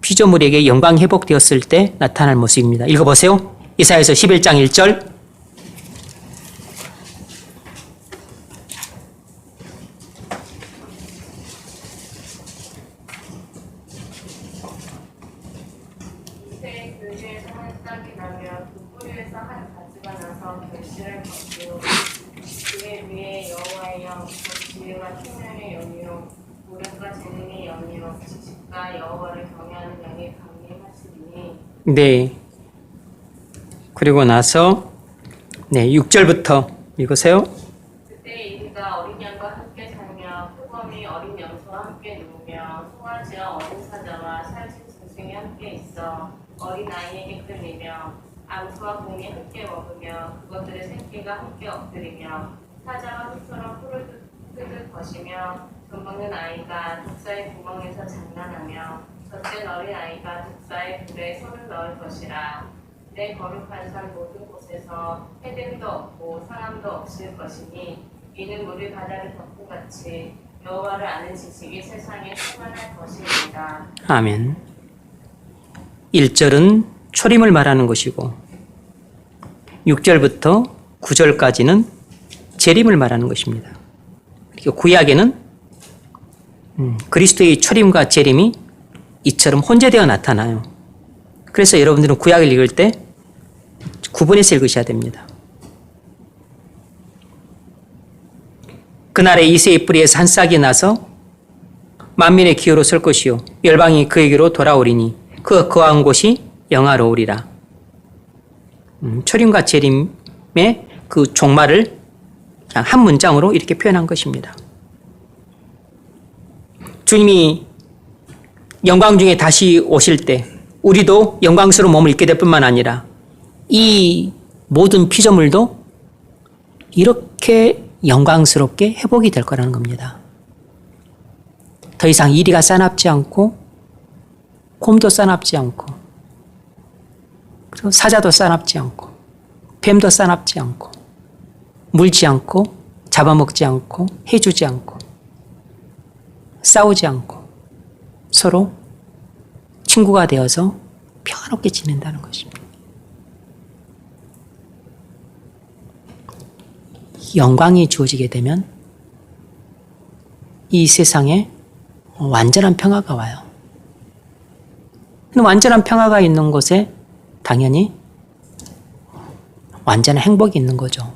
피조물에게 영광 회복되었을 때 나타날 모습입니다. 읽어보세요. 이사야서 11장 1절. 이새 그에서 한 싹이 나며 그 뿌리에서 한 가지가 나서 결실을 걷고 그의 위에 여호와의 영, 곧 지혜와 총명의 영이요 모략과 재능의 영이요 지식과 여호와를 경외하는 영이 강림하시리니. 네. 그리고 나서 6절부터 읽으세요. 그때 이리가 어린 양과 함께 살며 표범이 어린 염소와 함께 누우며 송아지와 어린 사자와 살찐 짐승이 함께 있어 어린 아이에게 끌리며 암소와 공이 함께 먹으며 그것들의 새끼가 함께 엎드리며 사자와 흙처럼 흙을 뜯을 것이며 돈 먹는 아이가 독사의 구멍에서 장난하며 젖된 어린 아이가 독사의 불에 손을 넣을 것이라. 내 거룩한 산 모든 곳에서 해됨도 없고 상함도 없을 것이니 이는 물이 바다를 덮음같이 여호와를 아는 지식이 세상에 충만할 것입니다. 아멘. 1절은 초림을 말하는 것이고 6절부터 9절까지는 재림을 말하는 것입니다. 그리고 구약에는 그리스도의 초림과 재림이 이처럼 혼재되어 나타나요. 그래서 여러분들은 구약을 읽을 때 구분해서 읽으셔야 됩니다. 그날에 이새의 뿌리에서 한 싹이 나서 만민의 기호로 설 것이요 열방이 그에게로 돌아오리니 그가 거한 곳이 영화로우리라. 초림과 재림의 그 종말을 그냥 한 문장으로 이렇게 표현한 것입니다. 주님이 영광 중에 다시 오실 때 우리도 영광스러운 몸을 입게 될 뿐만 아니라 이 모든 피조물도 이렇게 영광스럽게 회복이 될 거라는 겁니다. 더 이상 이리가 싸납지 않고 곰도 싸납지 않고 그리고 사자도 싸납지 않고 뱀도 싸납지 않고 물지 않고 잡아먹지 않고 해주지 않고 싸우지 않고 서로 친구가 되어서 평화롭게 지낸다는 것입니다. 영광이 주어지게 되면 이 세상에 완전한 평화가 와요. 완전한 평화가 있는 곳에 당연히 완전한 행복이 있는 거죠.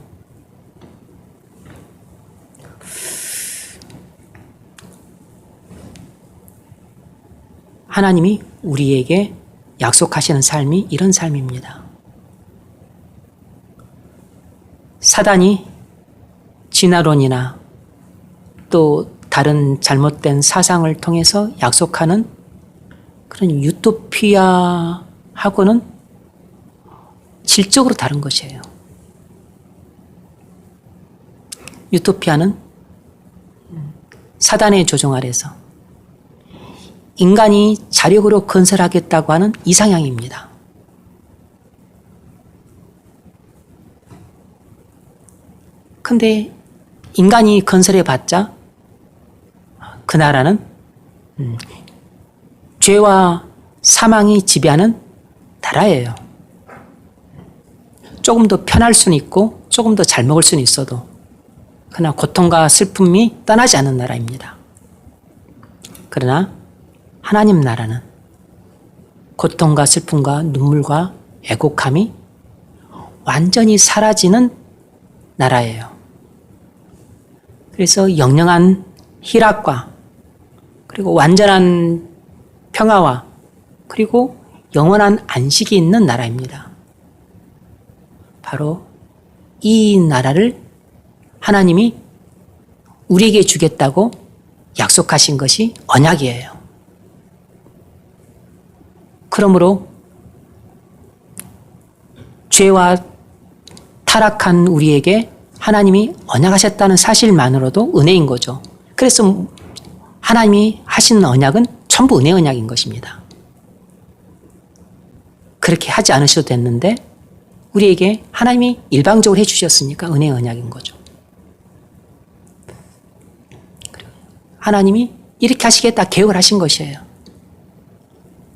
하나님이 우리에게 약속하시는 삶이 이런 삶입니다. 사단이 진화론이나 또 다른 잘못된 사상을 통해서 약속하는 그런 유토피아하고는 질적으로 다른 것이에요. 유토피아는 사단의 조종 아래서 인간이 자력으로 건설하겠다고 하는 이상향입니다. 근데 인간이 건설해봤자 그 나라는 죄와 사망이 지배하는 나라예요. 조금 더 편할 수는 있고 조금 더 잘 먹을 수는 있어도 그러나 고통과 슬픔이 떠나지 않는 나라입니다. 그러나 하나님 나라는 고통과 슬픔과 눈물과 애곡함이 완전히 사라지는 나라예요. 그래서 영영한 희락과 그리고 완전한 평화와 그리고 영원한 안식이 있는 나라입니다. 바로 이 나라를 하나님이 우리에게 주겠다고 약속하신 것이 언약이에요. 그러므로 죄와 타락한 우리에게 하나님이 언약하셨다는 사실만으로도 은혜인 거죠. 그래서 하나님이 하시는 언약은 전부 은혜 언약인 것입니다. 그렇게 하지 않으셔도 됐는데 우리에게 하나님이 일방적으로 해주셨으니까 은혜 언약인 거죠. 하나님이 이렇게 하시겠다 계획을 하신 것이에요.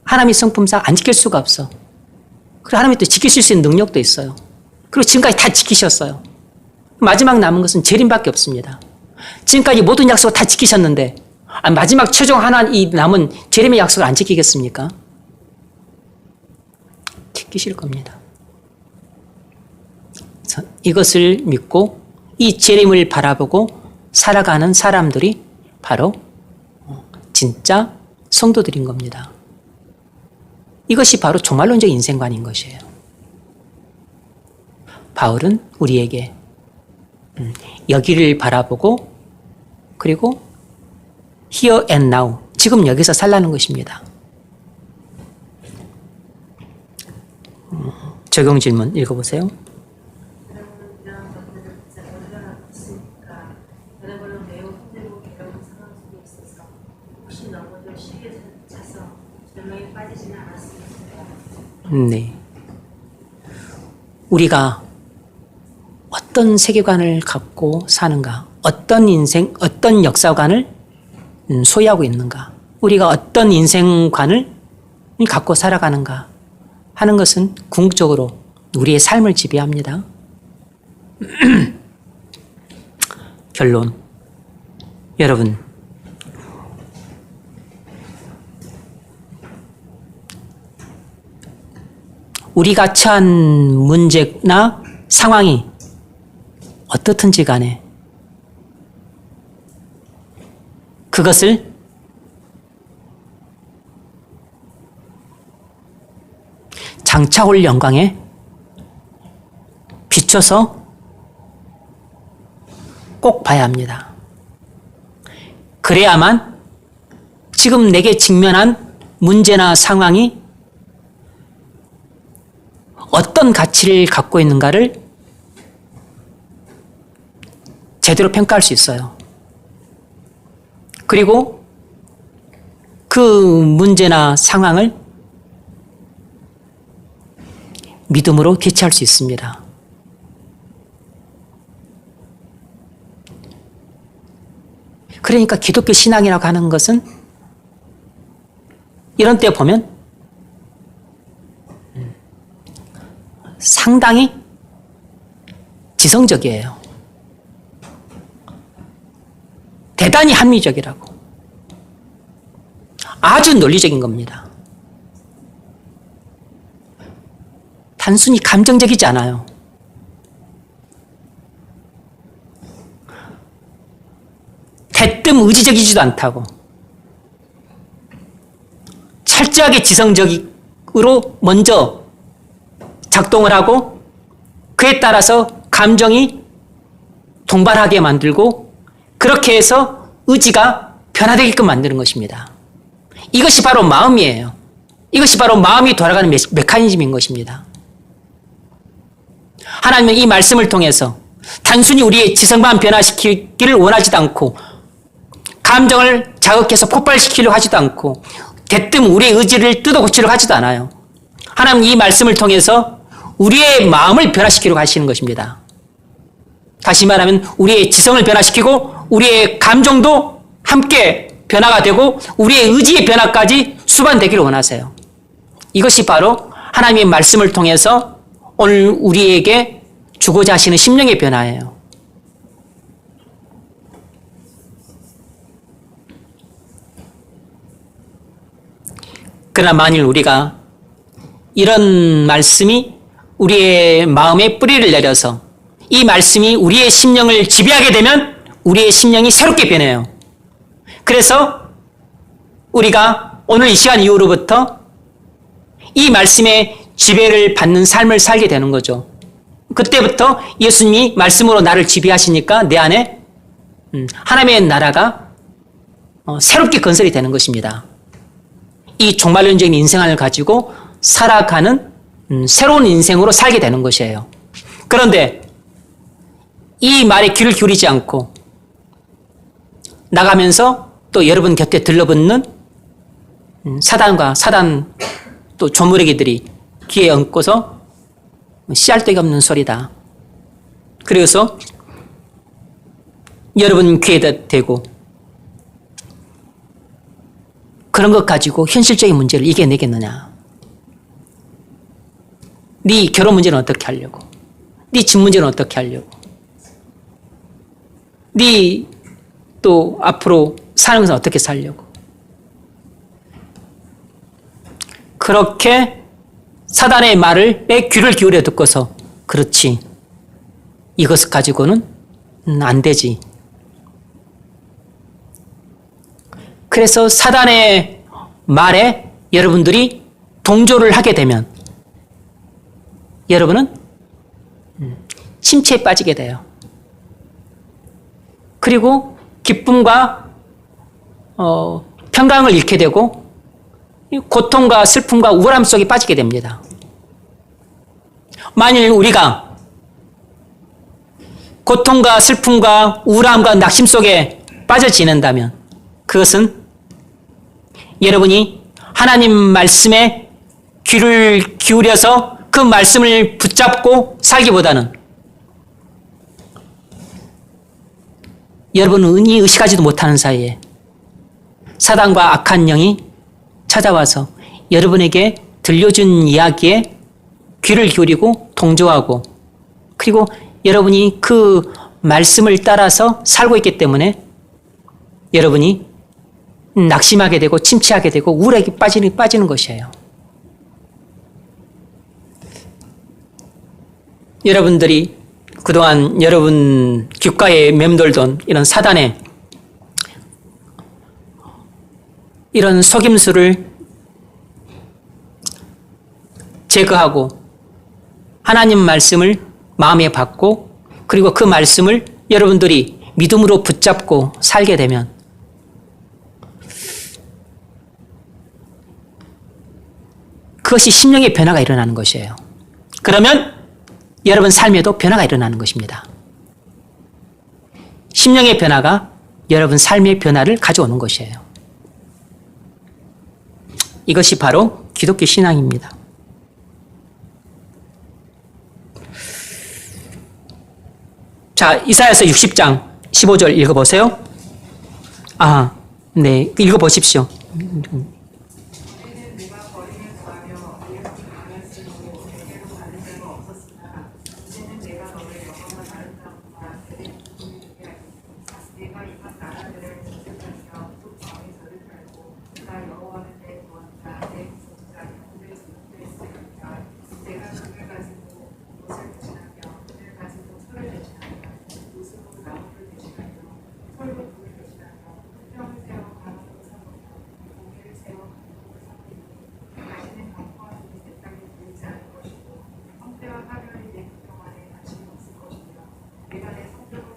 하나님의 성품상 안 지킬 수가 없어. 그리고 하나님이 또 지키실 수 있는 능력도 있어요. 그리고 지금까지 다 지키셨어요. 마지막 남은 것은 재림밖에 없습니다. 지금까지 모든 약속을 다 지키셨는데 마지막 최종 하나 이 남은 재림의 약속을 안 지키겠습니까? 지키실 겁니다. 이것을 믿고 이 재림을 바라보고 살아가는 사람들이 바로 진짜 성도들인 겁니다. 이것이 바로 종말론적 인생관인 것이에요. 바울은 우리에게 여기를 바라보고 그리고 here and now, 지금 여기서 살라는 것입니다. 적용 질문 읽어보세요. 이러한 것들을 보자 얼마나 있으니까 여러분은 매우 힘들고 괴로운 상황 속에 있어서 혹시 너무도 쉽게 차서 절망에 빠지지는 않았습니까? 네. 우리가 어떤 세계관을 갖고 사는가, 어떤 인생, 어떤 역사관을 소유하고 있는가? 우리가 어떤 인생관을 갖고 살아가는가 하는 것은 궁극적으로 우리의 삶을 지배합니다. 결론. 여러분, 우리가 처한 문제나 상황이 어떻든지 간에 그것을 장차 올 영광에 비춰서 꼭 봐야 합니다. 그래야만 지금 내게 직면한 문제나 상황이 어떤 가치를 갖고 있는가를 제대로 평가할 수 있어요. 그리고 그 문제나 상황을 믿음으로 대처할 수 있습니다. 그러니까 기독교 신앙이라고 하는 것은 이런 때 보면 상당히 지성적이에요. 대단히 합리적이라고. 아주 논리적인 겁니다. 단순히 감정적이지 않아요. 대뜸 의지적이지도 않다고. 철저하게 지성적으로 먼저 작동을 하고 그에 따라서 감정이 동반하게 만들고 그렇게 해서 의지가 변화되게끔 만드는 것입니다. 이것이 바로 마음이에요. 이것이 바로 마음이 돌아가는 메커니즘인 것입니다. 하나님은 이 말씀을 통해서 단순히 우리의 지성만 변화시키기를 원하지도 않고 감정을 자극해서 폭발시키려고 하지도 않고 대뜸 우리의 의지를 뜯어고치려고 하지도 않아요. 하나님은 이 말씀을 통해서 우리의 마음을 변화시키려고 하시는 것입니다. 다시 말하면 우리의 지성을 변화시키고 우리의 감정도 함께 변화가 되고 우리의 의지의 변화까지 수반되기를 원하세요. 이것이 바로 하나님의 말씀을 통해서 오늘 우리에게 주고자 하시는 심령의 변화예요. 그러나 만일 우리가 이런 말씀이 우리의 마음에 뿌리를 내려서 이 말씀이 우리의 심령을 지배하게 되면 우리의 심령이 새롭게 변해요. 그래서 우리가 오늘 이 시간 이후로부터 이 말씀의 지배를 받는 삶을 살게 되는 거죠. 그때부터 예수님이 말씀으로 나를 지배하시니까 내 안에 하나님의 나라가 새롭게 건설이 되는 것입니다. 이 종말론적인 인생을 가지고 살아가는 새로운 인생으로 살게 되는 것이에요. 그런데 이 말에 귀를 기울이지 않고 나가면서 또 여러분 곁에 들러붙는 사단과 사단 또 조무래기들이 귀에 얹고서 씨알데기 없는 소리다. 그래서 여러분 귀에다 대고 그런 것 가지고 현실적인 문제를 이겨내겠느냐. 네 결혼 문제는 어떻게 하려고. 네 집 문제는 어떻게 하려고. 네 또 앞으로 사는 것은 어떻게 살려고. 그렇게 사단의 말에 귀를 기울여 듣고서 그렇지. 이것을 가지고는 안 되지. 그래서 사단의 말에 여러분들이 동조를 하게 되면 여러분은 침체에 빠지게 돼요. 그리고 기쁨과 평강을 잃게 되고 고통과 슬픔과 우울함 속에 빠지게 됩니다. 만일 우리가 고통과 슬픔과 우울함과 낙심 속에 빠져 지낸다면 그것은 여러분이 하나님 말씀에 귀를 기울여서 그 말씀을 붙잡고 살기보다는 여러분은 의식하지도 못하는 사이에 사단과 악한 영이 찾아와서 여러분에게 들려준 이야기에 귀를 기울이고 동조하고 그리고 여러분이 그 말씀을 따라서 살고 있기 때문에 여러분이 낙심하게 되고 침체하게 되고 우울하게 빠지는 것이에요. 여러분들이 그동안 여러분 귓가에 맴돌던 이런 사단의 이런 속임수를 제거하고 하나님 말씀을 마음에 받고 그리고 그 말씀을 여러분들이 믿음으로 붙잡고 살게 되면 그것이 심령의 변화가 일어나는 것이에요. 그러면 여러분 삶에도 변화가 일어나는 것입니다. 심령의 변화가 여러분 삶의 변화를 가져오는 것이에요. 이것이 바로 기독교 신앙입니다. 자, 이사야서 60장 15절 읽어보세요. 네, 읽어보십시오. 우리는 내가 버림을 더하며 이렇게 강했으므로 내게로 가는 자가 없었으나 이제는 내가 너를 영원한 아름다움과 대대 기쁨을 주게 하겠다. 내가 이방 나라들을 진격하며 또 마음에 저를 팔고 나 여호와는 내 구원자 내 구속자 영혼을 지속했으니까 내가 금을 가지고 옷을 대신하며 금을 가지고 철을 대신하며 옷으로 나무를 대신하며 철로 불을 대신하며 뼈를 세워 가로로 삼으며 고기를 세워 강목을 삼으니 다시는 강포하는 내 땅에 보이지 않을 것이고 황폐와 파멸이 내 구경 안에 다시는 없을 것이며 내가 내 성벽을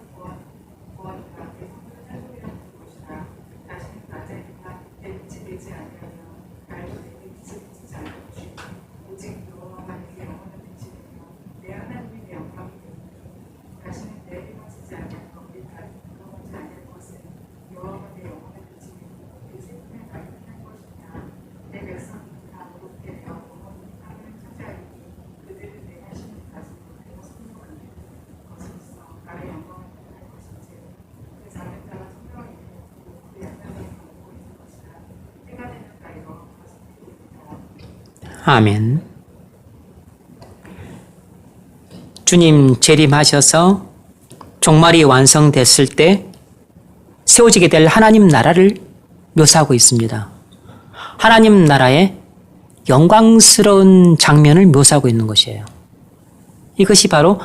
구하니까 내 성벽을 산소리라 부를 것이라 다시는 낮에 내 빛이 되지 아니하며 날도 내게 빛을 비치지 않을 것이고 오직 여호와가 내게 영원한 빛이 되며 내 하나님이 내 영광이 되니 다시는 내게 멈추지 아니하며 우리 다리 물러가지 아니할 것은 여호와가 내 영원한 빛이 되니 내 생명의 날이 할 것이냐 내 백성이 다 어렵게 되어 영원히 하늘을 차지하리니 그들은 내 하심을 가지고 내가 손으로 만든 것으로서 나의 영광을 할 것인지 그 잠에 따라 성경을 읽고 그 양면에 가고 있는 것이라 때가 되면 나이로 가슴이 되리라. 아멘. 주님 재림하셔서 종말이 완성됐을 때 세워지게 될 하나님 나라를 묘사하고 있습니다. 하나님 나라의 영광스러운 장면을 묘사하고 있는 것이에요. 이것이 바로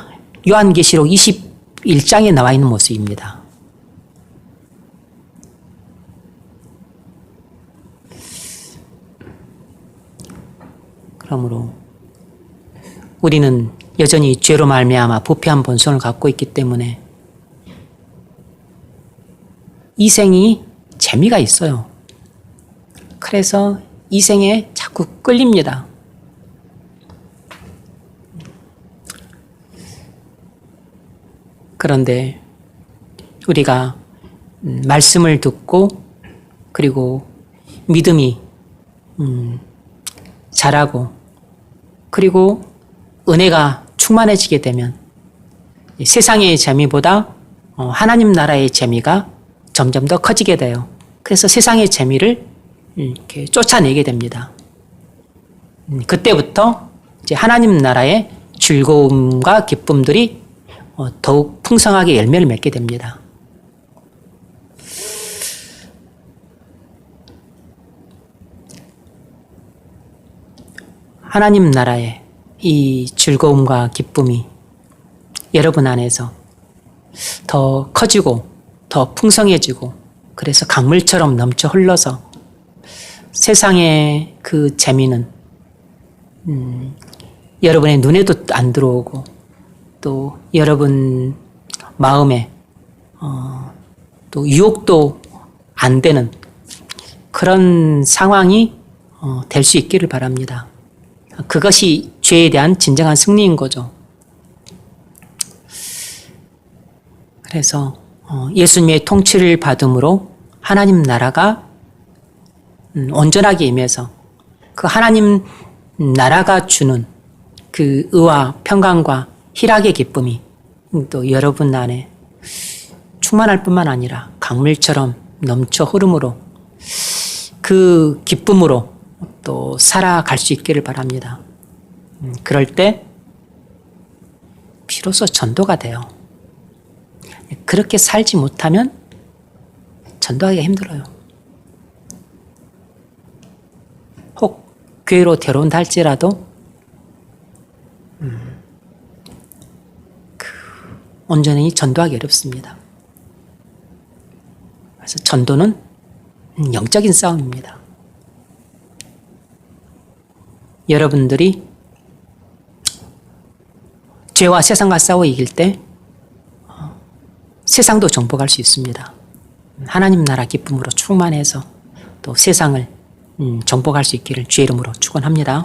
요한계시록 21장에 나와 있는 모습입니다. 그러므로 우리는 여전히 죄로 말미암아 부패한 본성을 갖고 있기 때문에 이 생이 재미가 있어요. 그래서 이 생에 자꾸 끌립니다. 그런데 우리가 말씀을 듣고 그리고 믿음이 자라고 그리고 은혜가 충만해지게 되면 세상의 재미보다 하나님 나라의 재미가 점점 더 커지게 돼요. 그래서 세상의 재미를 이렇게 쫓아내게 됩니다. 그때부터 이제 하나님 나라의 즐거움과 기쁨들이 더욱 풍성하게 열매를 맺게 됩니다. 하나님 나라의 이 즐거움과 기쁨이 여러분 안에서 더 커지고 더 풍성해지고 그래서 강물처럼 넘쳐 흘러서 세상의 그 재미는 여러분의 눈에도 안 들어오고 또 여러분 마음에 또 유혹도 안 되는 그런 상황이 될 수 있기를 바랍니다. 그것이 죄에 대한 진정한 승리인 거죠. 그래서 예수님의 통치를 받음으로 하나님 나라가 온전하게 임해서 그 하나님 나라가 주는 그 의와 평강과 희락의 기쁨이 또 여러분 안에 충만할 뿐만 아니라 강물처럼 넘쳐 흐름으로 그 기쁨으로 또 살아갈 수 있기를 바랍니다. 그럴 때 비로소 전도가 돼요. 그렇게 살지 못하면 전도하기가 힘들어요. 혹 교회로 데려온다 할지라도 온전히 전도하기 어렵습니다. 그래서 전도는 영적인 싸움입니다. 여러분들이 죄와 세상과 싸워 이길 때 세상도 정복할 수 있습니다. 하나님 나라 기쁨으로 충만해서 또 세상을 정복할 수 있기를 주의 이름으로 축원합니다.